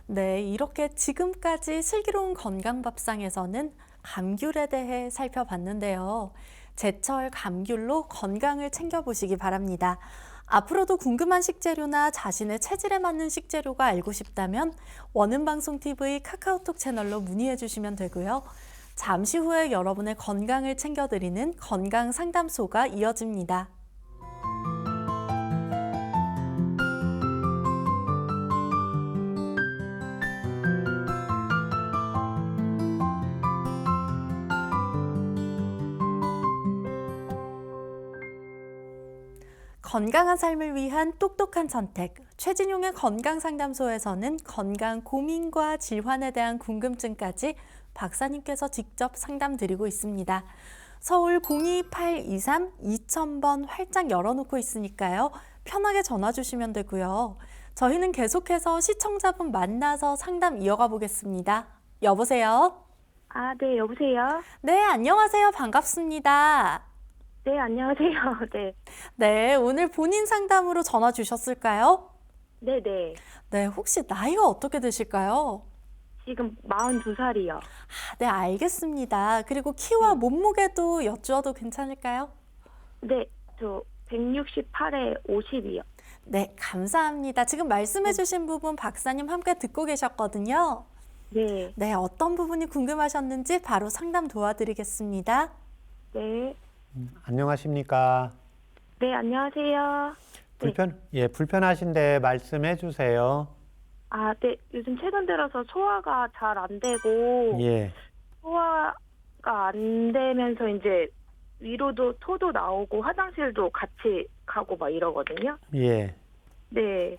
Speaker 1: 네, 이렇게 지금까지 슬기로운 건강밥상에서는 감귤에 대해 살펴봤는데요. 제철 감귤로 건강을 챙겨보시기 바랍니다. 앞으로도 궁금한 식재료나 자신의 체질에 맞는 식재료가 알고 싶다면 원음방송TV 카카오톡 채널로 문의해 주시면 되고요. 잠시 후에 여러분의 건강을 챙겨드리는 건강상담소가 이어집니다. 건강한 삶을 위한 똑똑한 선택, 최진용의 건강상담소에서는 건강 고민과 질환에 대한 궁금증까지 박사님께서 직접 상담드리고 있습니다. 서울 02823-2000번 활짝 열어놓고 있으니까요. 편하게 전화 주시면 되고요. 저희는 계속해서 시청자분 만나서 상담 이어가 보겠습니다. 여보세요?
Speaker 4: 네, 여보세요?
Speaker 1: 네, 안녕하세요. 반갑습니다.
Speaker 4: 네, 안녕하세요. 네.
Speaker 1: 네, 오늘 본인 상담으로 전화 주셨을까요?
Speaker 4: 네네.
Speaker 1: 네, 혹시 나이가 어떻게 되실까요?
Speaker 4: 지금 42살이요.
Speaker 1: 네, 알겠습니다. 그리고 키와 몸무게도 여쭈어도 괜찮을까요?
Speaker 4: 네, 저 168에 50이요.
Speaker 1: 네, 감사합니다. 지금 말씀해주신 부분 박사님 함께 듣고 계셨거든요.
Speaker 4: 네.
Speaker 1: 네, 어떤 부분이 궁금하셨는지 바로 상담 도와드리겠습니다.
Speaker 4: 네.
Speaker 2: 안녕하십니까?
Speaker 4: 네, 안녕하세요.
Speaker 2: 불편하신데 말씀해 주세요.
Speaker 4: 네. 요즘 최근 들어서 소화가 잘 안 되고, 소화가 안 되면서 이제 위로도 토도 나오고 화장실도 같이 가고 막 이러거든요.
Speaker 2: 예.
Speaker 4: 네.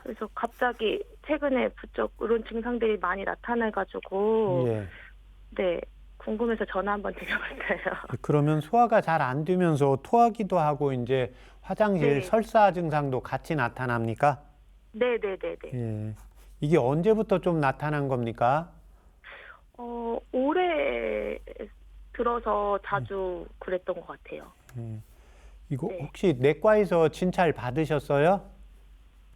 Speaker 4: 그래서 갑자기 최근에 부쩍 이런 증상들이 많이 나타나가지고
Speaker 2: 예.
Speaker 4: 네, 궁금해서 전화 한번 드려봤어요.
Speaker 2: 그러면 소화가 잘 안 되면서 토하기도 하고 이제 화장실
Speaker 4: 네.
Speaker 2: 설사 증상도 같이 나타납니까?
Speaker 4: 네네네네.
Speaker 2: 예. 이게 언제부터 좀 나타난 겁니까?
Speaker 4: 올해 들어서 자주 그랬던 것 같아요.
Speaker 2: 이거
Speaker 4: 네.
Speaker 2: 혹시 내과에서 진찰 받으셨어요?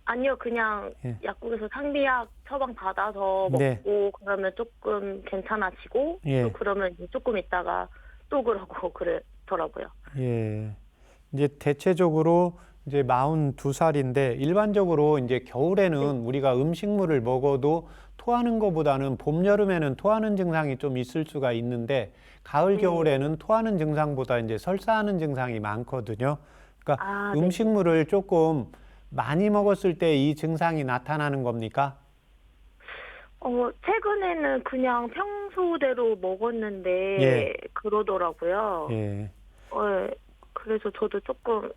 Speaker 4: 아니요, 그냥
Speaker 2: 예.
Speaker 4: 약국에서 상비약 처방 받아서 먹고
Speaker 2: 네.
Speaker 4: 그러면 조금 괜찮아지고
Speaker 2: 예.
Speaker 4: 또 그러면 이제 조금 있다가 또 그러고 그랬더라고요.
Speaker 2: 예. 이제 대체적으로 이제 42살인데 일반적으로 이제 겨울에는
Speaker 4: 네.
Speaker 2: 우리가 음식물을 먹어도 토하는 것보다는 봄, 여름에는 토하는 증상이 좀 있을 수가 있는데 가을,
Speaker 4: 네.
Speaker 2: 겨울에는 토하는 증상보다 이제 설사하는 증상이 많거든요. 그러니까
Speaker 4: 아, 네.
Speaker 2: 음식물을 조금 많이 먹었을 때 이 증상이 나타나는 겁니까?
Speaker 4: 최근에는 그냥 평소대로 먹었는데
Speaker 2: 예.
Speaker 4: 그러더라고요.
Speaker 2: 예.
Speaker 4: 그래서 저도 조금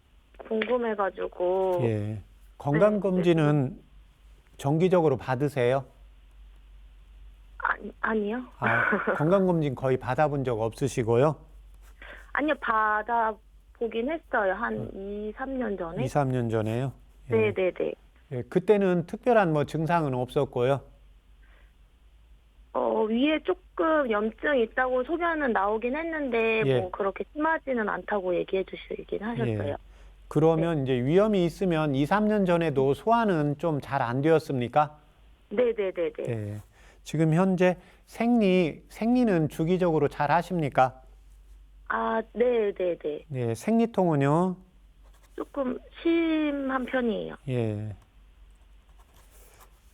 Speaker 4: 궁금해가지고
Speaker 2: 예. 건강검진은 정기적으로 받으세요?
Speaker 4: 아니요.
Speaker 2: 건강검진 거의 받아본 적 없으시고요?
Speaker 4: 아니요, 받아보긴 했어요. 한 2, 3년 전에.
Speaker 2: 2, 3년 전에요? 예.
Speaker 4: 네네네.
Speaker 2: 예, 그때는 특별한 뭐 증상은 없었고요?
Speaker 4: 위에 조금 염증 있다고 소견은 나오긴 했는데
Speaker 2: 예.
Speaker 4: 뭐 그렇게 심하지는 않다고 얘기해 주시긴 하셨어요.
Speaker 2: 예. 그러면 이제 위험이 있으면 2, 3년 전에도 소화는 좀 잘 안 되었습니까?
Speaker 4: 네네네네.
Speaker 2: 네. 지금 현재 생리는 주기적으로 잘 하십니까?
Speaker 4: 아, 네네네.
Speaker 2: 네, 생리통은요?
Speaker 4: 조금 심한 편이에요.
Speaker 2: 예.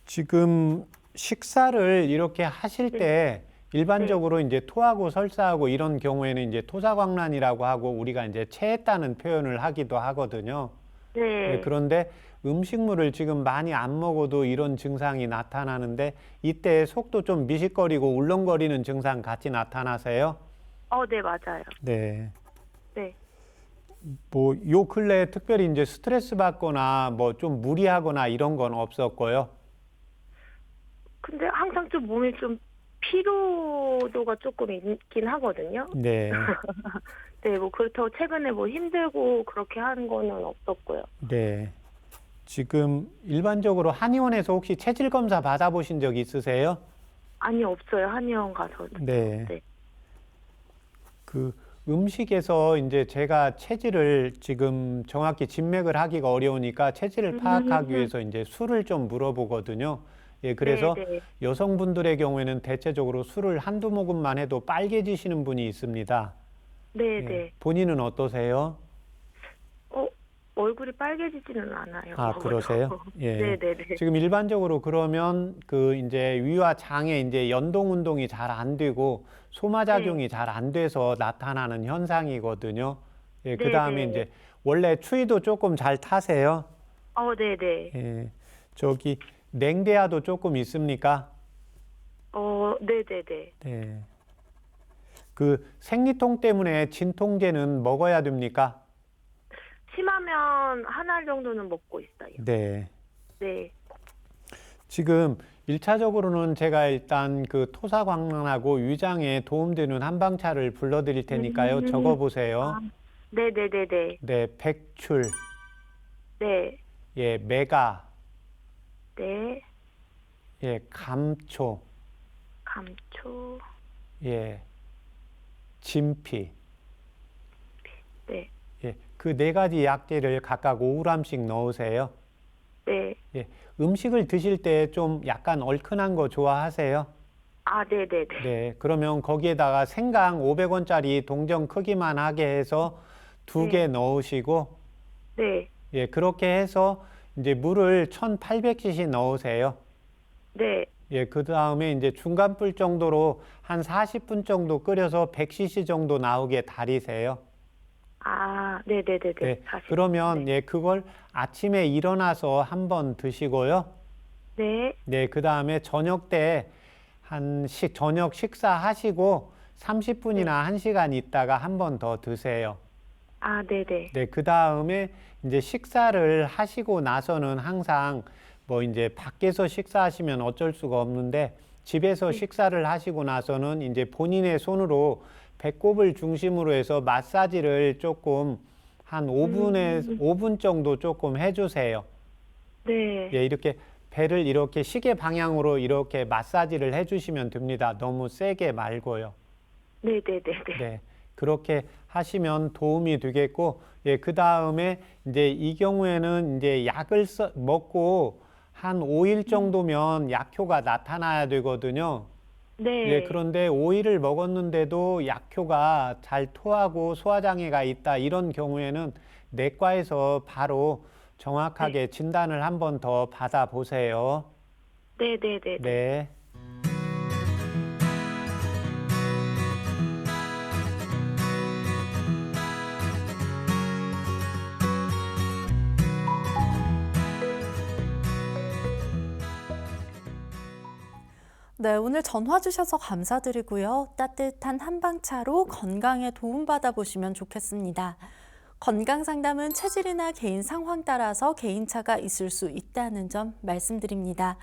Speaker 2: 지금 식사를 이렇게 하실 때 일반적으로 이제 토하고 설사하고 이런 경우에는 이제 토사광란이라고 하고 우리가 이제 체했다는 표현을 하기도 하거든요.
Speaker 4: 네.
Speaker 2: 네, 그런데 음식물을 지금 많이 안 먹어도 이런 증상이 나타나는데 이때 속도 좀 미식거리고 울렁거리는 증상 같이 나타나세요?
Speaker 4: 네, 맞아요.
Speaker 2: 네.
Speaker 4: 네.
Speaker 2: 뭐 요 근래에 특별히 이제 스트레스 받거나 뭐 좀 무리하거나 이런 건 없었고요.
Speaker 4: 근데 항상 좀 몸이 좀 피로도가 조금 있긴 하거든요.
Speaker 2: 네.
Speaker 4: 네, 뭐 그렇다고 최근에 뭐 힘들고 그렇게 하는 거는 없었고요.
Speaker 2: 네. 지금 일반적으로 한의원에서 혹시 체질 검사 받아보신 적 있으세요?
Speaker 4: 아니, 없어요. 한의원 가서.
Speaker 2: 네.
Speaker 4: 네.
Speaker 2: 그 음식에서 이제 제가 체질을 지금 정확히 진맥을 하기가 어려우니까 체질을 파악하기 위해서 이제 술을 좀 물어보거든요. 예, 그래서
Speaker 4: 네.
Speaker 2: 여성분들의 경우에는 대체적으로 술을 한두 모금만 해도 빨개지시는 분이 있습니다.
Speaker 4: 네,
Speaker 2: 예,
Speaker 4: 네.
Speaker 2: 본인은 어떠세요?
Speaker 4: 얼굴이 빨개지지는 않아요.
Speaker 2: 아, 그러세요? 예.
Speaker 4: 네, 네, 네.
Speaker 2: 지금 일반적으로 그러면 그 이제 위와 장에 이제 연동 운동이 잘 안 되고 소화작용이 잘 안 돼서 나타나는 현상이거든요. 예, 그 다음에
Speaker 4: 네.
Speaker 2: 이제 원래 추위도 조금 잘 타세요?
Speaker 4: 네, 네.
Speaker 2: 예. 저기 냉대야도 조금 있습니까?
Speaker 4: 네, 네, 네.
Speaker 2: 네. 그 생리통 때문에 진통제는 먹어야 됩니까?
Speaker 4: 심하면 한 알 정도는 먹고 있어요.
Speaker 2: 네.
Speaker 4: 네.
Speaker 2: 지금 1차적으로는 제가 일단 그 토사광란하고 위장에 도움되는 한방차를 불러드릴 테니까요. 적어보세요.
Speaker 4: 네, 네, 네, 네.
Speaker 2: 네, 백출,
Speaker 4: 네.
Speaker 2: 예, 메가,
Speaker 4: 네.
Speaker 2: 예, 감초,
Speaker 4: 감초.
Speaker 2: 예, 진피,
Speaker 4: 네.
Speaker 2: 예, 그 네 가지 약재를 각각 5g씩 넣으세요.
Speaker 4: 네.
Speaker 2: 예, 음식을 드실 때 좀 약간 얼큰한 거 좋아하세요?
Speaker 4: 네, 네, 네.
Speaker 2: 네, 그러면 거기에다가 생강 500원짜리 동전 크기만 하게 해서 두 개 넣으시고,
Speaker 4: 네.
Speaker 2: 예, 그렇게 해서 이제 물을 1800cc 넣으세요.
Speaker 4: 네.
Speaker 2: 예, 그 다음에 이제 중간불 정도로 한 40분 정도 끓여서 100cc 정도 나오게 달이세요.
Speaker 4: 네, 네, 네, 네.
Speaker 2: 네, 그러면 예, 그걸 아침에 일어나서 한번 드시고요.
Speaker 4: 네.
Speaker 2: 네, 그 다음에 저녁 때 저녁 식사하시고 30분이나 1시간 있다가 한 번 더 드세요.
Speaker 4: 네, 네.
Speaker 2: 네, 그 다음에 이제 식사를 하시고 나서는 항상 뭐 이제 밖에서 식사하시면 어쩔 수가 없는데 집에서 식사를 하시고 나서는 이제 본인의 손으로 배꼽을 중심으로 해서 마사지를 조금 한 5분 정도 조금 해주세요.
Speaker 4: 네.
Speaker 2: 예, 이렇게 배를 이렇게 시계 방향으로 이렇게 마사지를 해주시면 됩니다. 너무 세게 말고요.
Speaker 4: 네네네네.
Speaker 2: 네, 그렇게 하시면 도움이 되겠고, 예, 그 다음에 이제 이 경우에는 이제 약을 먹고 한 5일 정도면 약효가 나타나야 되거든요.
Speaker 4: 네.
Speaker 2: 예, 그런데 5일을 먹었는데도 약효가 잘 토하고 소화장애가 있다. 이런 경우에는 내과에서 바로 정확하게 진단을 한 번 더 받아보세요.
Speaker 4: 네네네네.
Speaker 2: 네.
Speaker 1: 네, 오늘 전화 주셔서 감사드리고요. 따뜻한 한방차로 건강에 도움받아 보시면 좋겠습니다. 건강 상담은 체질이나 개인 상황 따라서 개인차가 있을 수 있다는 점 말씀드립니다.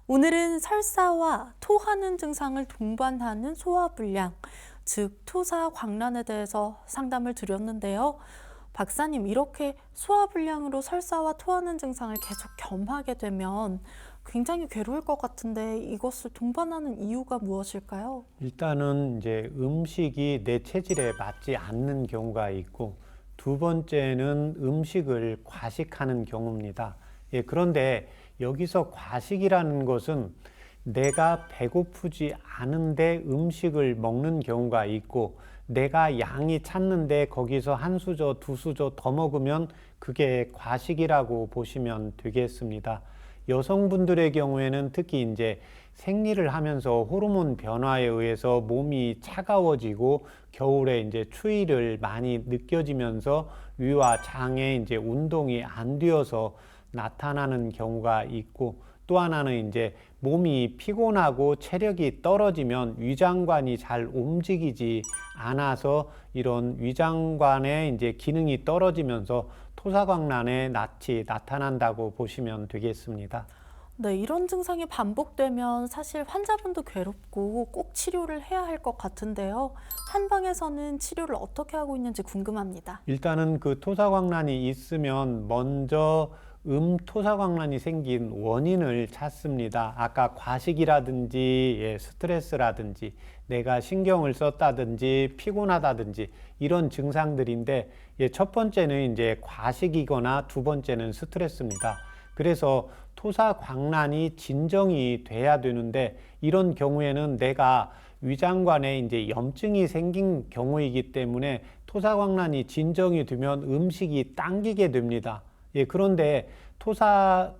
Speaker 1: 오늘은 설사와 토하는 증상을 동반하는 소화불량, 즉 토사광란에 대해서 상담을 드렸는데요. 박사님, 이렇게 소화불량으로 설사와 토하는 증상을 계속 겸하게 되면 굉장히 괴로울 것 같은데 이것을 동반하는 이유가 무엇일까요?
Speaker 2: 일단은 이제 음식이 내 체질에 맞지 않는 경우가 있고, 두 번째는 음식을 과식하는 경우입니다. 예, 그런데 여기서 과식이라는 것은 내가 배고프지 않은데 음식을 먹는 경우가 있고, 내가 양이 찼는데 거기서 한 수저, 두 수저 더 먹으면 그게 과식이라고 보시면 되겠습니다. 여성분들의 경우에는 특히 이제 생리를 하면서 호르몬 변화에 의해서 몸이 차가워지고 겨울에 이제 추위를 많이 느껴지면서 위와 장에 이제 운동이 안 되어서 나타나는 경우가 있고, 또 하나는 이제 몸이 피곤하고 체력이 떨어지면 위장관이 잘 움직이지 않아서 이런 위장관의 이제 기능이 떨어지면서 토사광란의 낯이 나타난다고 보시면 되겠습니다.
Speaker 1: 네, 이런 증상이 반복되면 사실 환자분도 괴롭고 꼭 치료를 해야 할 것 같은데요. 한방에서는 치료를 어떻게 하고 있는지 궁금합니다.
Speaker 2: 일단은 그 토사광란이 있으면 먼저 토사광란이 생긴 원인을 찾습니다. 아까 과식이라든지 스트레스라든지 내가 신경을 썼다든지 피곤하다든지 이런 증상들인데, 첫 번째는 이제 과식이거나 두 번째는 스트레스입니다. 그래서 토사광란이 진정이 돼야 되는데, 이런 경우에는 내가 위장관에 이제 염증이 생긴 경우이기 때문에 토사광란이 진정이 되면 음식이 당기게 됩니다. 그런데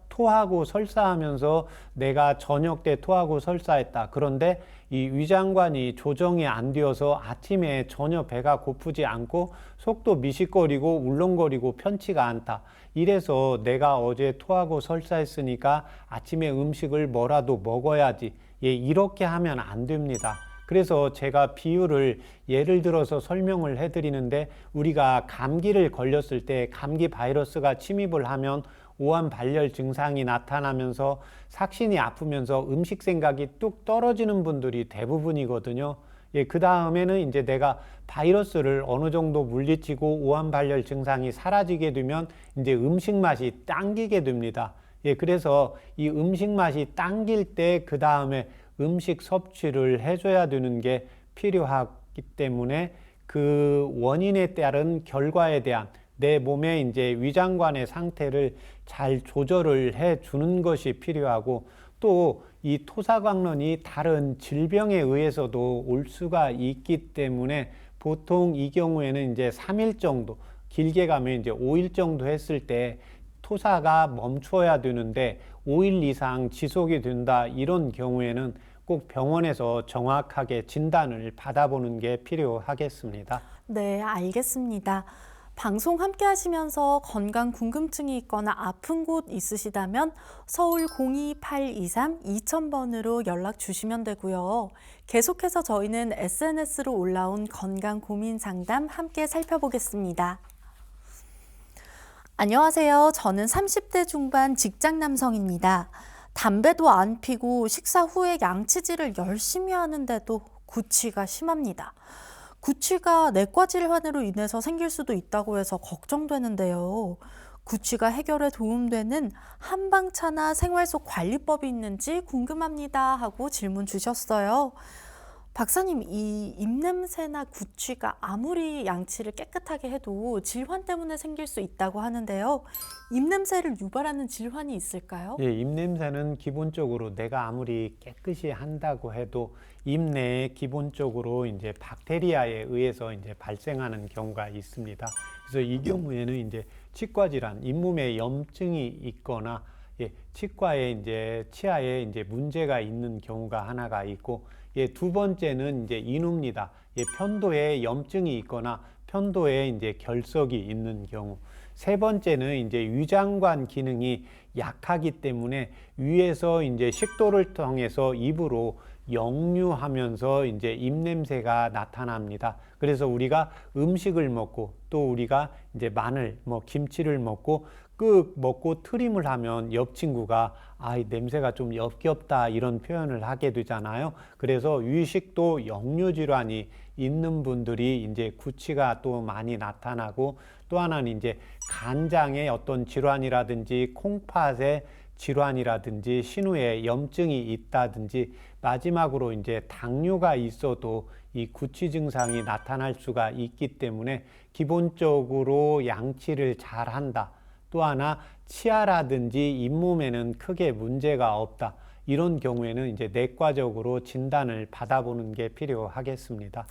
Speaker 2: 토하고 설사하면서 내가 저녁 때 토하고 설사했다. 그런데 이 위장관이 조정이 안 되어서 아침에 전혀 배가 고프지 않고 속도 미식거리고 울렁거리고 편치가 않다. 이래서 내가 어제 토하고 설사했으니까 아침에 음식을 뭐라도 먹어야지. 이렇게 하면 안 됩니다. 그래서 제가 비유를 예를 들어서 설명을 해드리는데, 우리가 감기를 걸렸을 때 감기 바이러스가 침입을 하면 오한 발열 증상이 나타나면서 삭신이 아프면서 음식 생각이 뚝 떨어지는 분들이 대부분이거든요. 그 다음에는 이제 내가 바이러스를 어느 정도 물리치고 오한 발열 증상이 사라지게 되면 이제 음식 맛이 당기게 됩니다. 그래서 이 음식 맛이 당길 때 그 다음에 음식 섭취를 해줘야 되는 게 필요하기 때문에 그 원인에 따른 결과에 대한 내 몸의 이제 위장관의 상태를 잘 조절을 해 주는 것이 필요하고, 또 이 토사광란이 다른 질병에 의해서도 올 수가 있기 때문에 보통 이 경우에는 이제 3일 정도, 길게 가면 이제 5일 정도 했을 때 토사가 멈춰야 되는데 5일 이상 지속이 된다. 이런 경우에는 꼭 병원에서 정확하게 진단을 받아보는 게 필요하겠습니다.
Speaker 1: 네, 알겠습니다. 방송 함께 하시면서 건강 궁금증이 있거나 아픈 곳 있으시다면 서울 02823-2000번으로 연락 주시면 되고요. 계속해서 저희는 SNS로 올라온 건강 고민 상담 함께 살펴보겠습니다. 안녕하세요. 저는 30대 중반 직장 남성입니다. 담배도 안 피고 식사 후에 양치질을 열심히 하는데도 구취가 심합니다. 구취가 내과 질환으로 인해서 생길 수도 있다고 해서 걱정되는데요. 구취가 해결에 도움되는 한방차나 생활 속 관리법이 있는지 궁금합니다 하고 질문 주셨어요. 박사님, 이 입냄새나 구취가 아무리 양치를 깨끗하게 해도 질환 때문에 생길 수 있다고 하는데요. 입냄새를 유발하는 질환이 있을까요?
Speaker 2: 예, 입냄새는 기본적으로 내가 아무리 깨끗이 한다고 해도 입 내에 기본적으로 이제 박테리아에 의해서 이제 발생하는 경우가 있습니다. 그래서 이 경우에는 이제 치과 질환, 잇몸에 염증이 있거나 치과에 이제 치아에 이제 문제가 있는 경우가 하나가 있고, 두 번째는 이제 인후입니다. 편도에 염증이 있거나 편도에 이제 결석이 있는 경우. 세 번째는 이제 위장관 기능이 약하기 때문에 위에서 이제 식도를 통해서 입으로 역류하면서 이제 입냄새가 나타납니다. 그래서 우리가 음식을 먹고 또 우리가 이제 마늘, 김치를 먹고 먹고 트림을 하면 옆 친구가 이 냄새가 좀 역겹다 이런 표현을 하게 되잖아요. 그래서 위식도 역류 질환이 있는 분들이 이제 구취가 또 많이 나타나고, 또 하나는 이제 간장의 어떤 질환이라든지 콩팥의 질환이라든지 신우에 염증이 있다든지, 마지막으로 이제 당뇨가 있어도 이 구취 증상이 나타날 수가 있기 때문에 기본적으로 양치를 잘 한다. 또 하나 치아라든지 잇몸에는 크게 문제가 없다. 이런 경우에는 이제 내과적으로 진단을 받아보는 게 필요하겠습니다.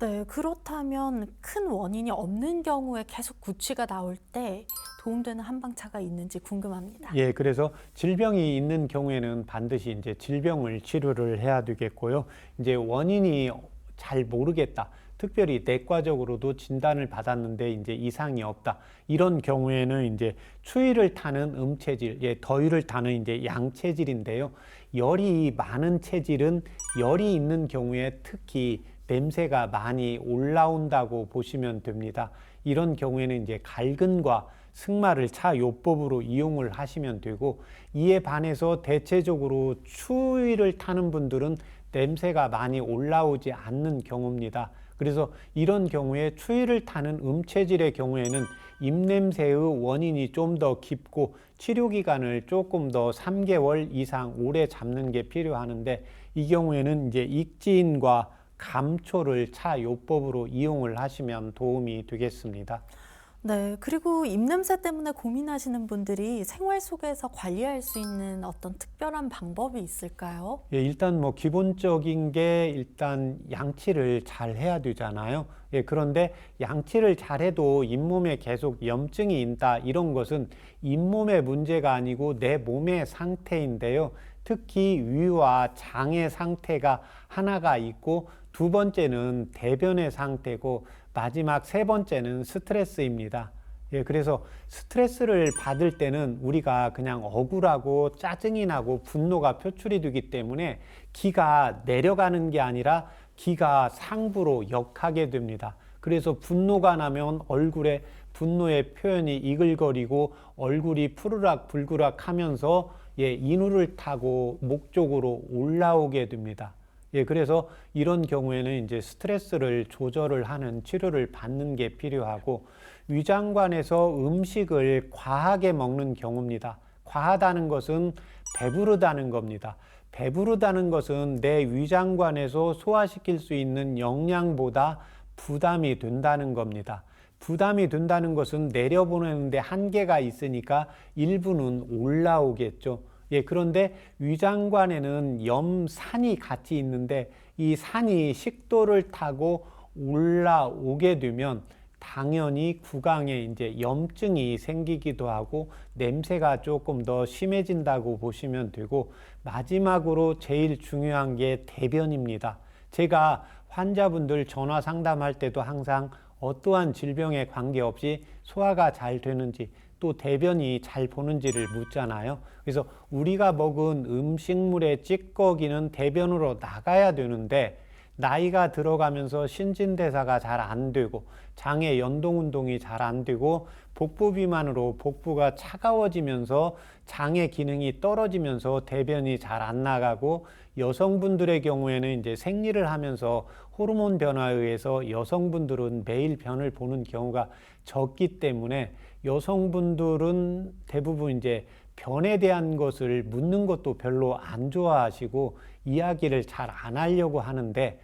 Speaker 1: 네, 그렇다면 큰 원인이 없는 경우에 계속 구취가 나올 때 도움되는 한방차가 있는지 궁금합니다.
Speaker 2: 예, 그래서 질병이 있는 경우에는 반드시 이제 질병을 치료를 해야 되겠고요. 이제 원인이 잘 모르겠다. 특별히 내과적으로도 진단을 받았는데 이제 이상이 없다. 이런 경우에는 이제 추위를 타는 음체질, 더위를 타는 이제 양체질인데요. 열이 많은 체질은 열이 있는 경우에 특히 냄새가 많이 올라온다고 보시면 됩니다. 이런 경우에는 이제 갈근과 승마를 차요법으로 이용을 하시면 되고, 이에 반해서 대체적으로 추위를 타는 분들은 냄새가 많이 올라오지 않는 경우입니다. 그래서 이런 경우에 추위를 타는 음체질의 경우에는 입냄새의 원인이 좀 더 깊고 치료 기간을 조금 더 3개월 이상 오래 잡는 게 필요하는데, 이 경우에는 이제 익지인과 감초를 차요법으로 이용을 하시면 도움이 되겠습니다.
Speaker 1: 네, 그리고 입냄새 때문에 고민하시는 분들이 생활 속에서 관리할 수 있는 어떤 특별한 방법이 있을까요?
Speaker 2: 일단 기본적인 게 일단 양치를 잘 해야 되잖아요. 그런데 양치를 잘해도 잇몸에 계속 염증이 있다, 이런 것은 잇몸의 문제가 아니고 내 몸의 상태인데요. 특히 위와 장의 상태가 하나가 있고, 두 번째는 대변의 상태고, 마지막 세 번째는 스트레스입니다. 그래서 스트레스를 받을 때는 우리가 그냥 억울하고 짜증이 나고 분노가 표출이 되기 때문에 기가 내려가는 게 아니라 기가 상부로 역하게 됩니다. 그래서 분노가 나면 얼굴에 분노의 표현이 이글거리고 얼굴이 푸르락 불그락 하면서 인후를 타고 목 쪽으로 올라오게 됩니다. 그래서 이런 경우에는 이제 스트레스를 조절을 하는 치료를 받는 게 필요하고, 위장관에서 음식을 과하게 먹는 경우입니다. 과하다는 것은 배부르다는 겁니다. 배부르다는 것은 내 위장관에서 소화시킬 수 있는 영양보다 부담이 된다는 겁니다. 부담이 된다는 것은 내려보내는데 한계가 있으니까 일부는 올라오겠죠. 그런데 위장관에는 염산이 같이 있는데 이 산이 식도를 타고 올라오게 되면 당연히 구강에 이제 염증이 생기기도 하고 냄새가 조금 더 심해진다고 보시면 되고, 마지막으로 제일 중요한 게 대변입니다. 제가 환자분들 전화 상담할 때도 항상 어떠한 질병에 관계없이 소화가 잘 되는지 또 대변이 잘 보는지를 묻잖아요. 그래서 우리가 먹은 음식물의 찌꺼기는 대변으로 나가야 되는데 나이가 들어가면서 신진대사가 잘 안 되고 장의 연동 운동이 잘 안 되고 복부 비만으로 복부가 차가워지면서 장의 기능이 떨어지면서 대변이 잘 안 나가고 여성분들의 경우에는 이제 생리를 하면서 호르몬 변화에 의해서 여성분들은 매일 변을 보는 경우가 적기 때문에 여성분들은 대부분 이제 변에 대한 것을 묻는 것도 별로 안 좋아하시고 이야기를 잘 안 하려고 하는데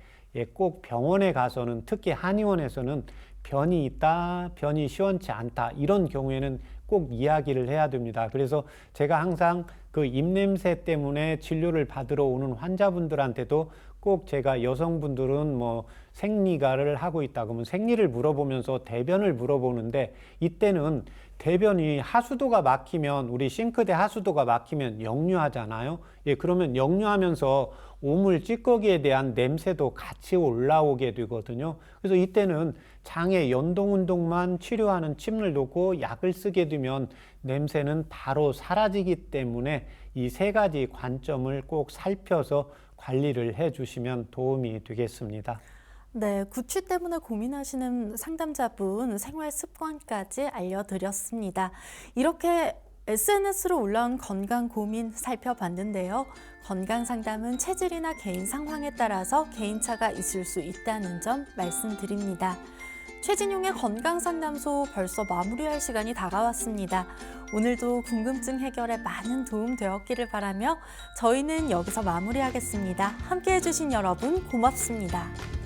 Speaker 2: 꼭 병원에 가서는 특히 한의원에서는 변이 있다, 변이 시원치 않다 이런 경우에는 꼭 이야기를 해야 됩니다. 그래서 제가 항상 그 입냄새 때문에 진료를 받으러 오는 환자분들한테도 꼭 제가 여성분들은 뭐 생리가를 하고 있다 그러면 생리를 물어보면서 대변을 물어보는데 이때는 대변이 하수도가 막히면 우리 싱크대 하수도가 막히면 역류하잖아요. 그러면 역류하면서 오물 찌꺼기에 대한 냄새도 같이 올라오게 되거든요. 그래서 이때는 장의 연동 운동만 치료하는 침을 놓고 약을 쓰게 되면 냄새는 바로 사라지기 때문에 이 세 가지 관점을 꼭 살펴서 관리를 해 주시면 도움이 되겠습니다.
Speaker 1: 네, 구취 때문에 고민하시는 상담자분 생활 습관까지 알려드렸습니다. 이렇게 SNS로 올라온 건강 고민 살펴봤는데요. 건강 상담은 체질이나 개인 상황에 따라서 개인차가 있을 수 있다는 점 말씀드립니다. 최진용의 건강상담소 벌써 마무리할 시간이 다가왔습니다. 오늘도 궁금증 해결에 많은 도움 되었기를 바라며 저희는 여기서 마무리하겠습니다. 함께해 주신 여러분 고맙습니다.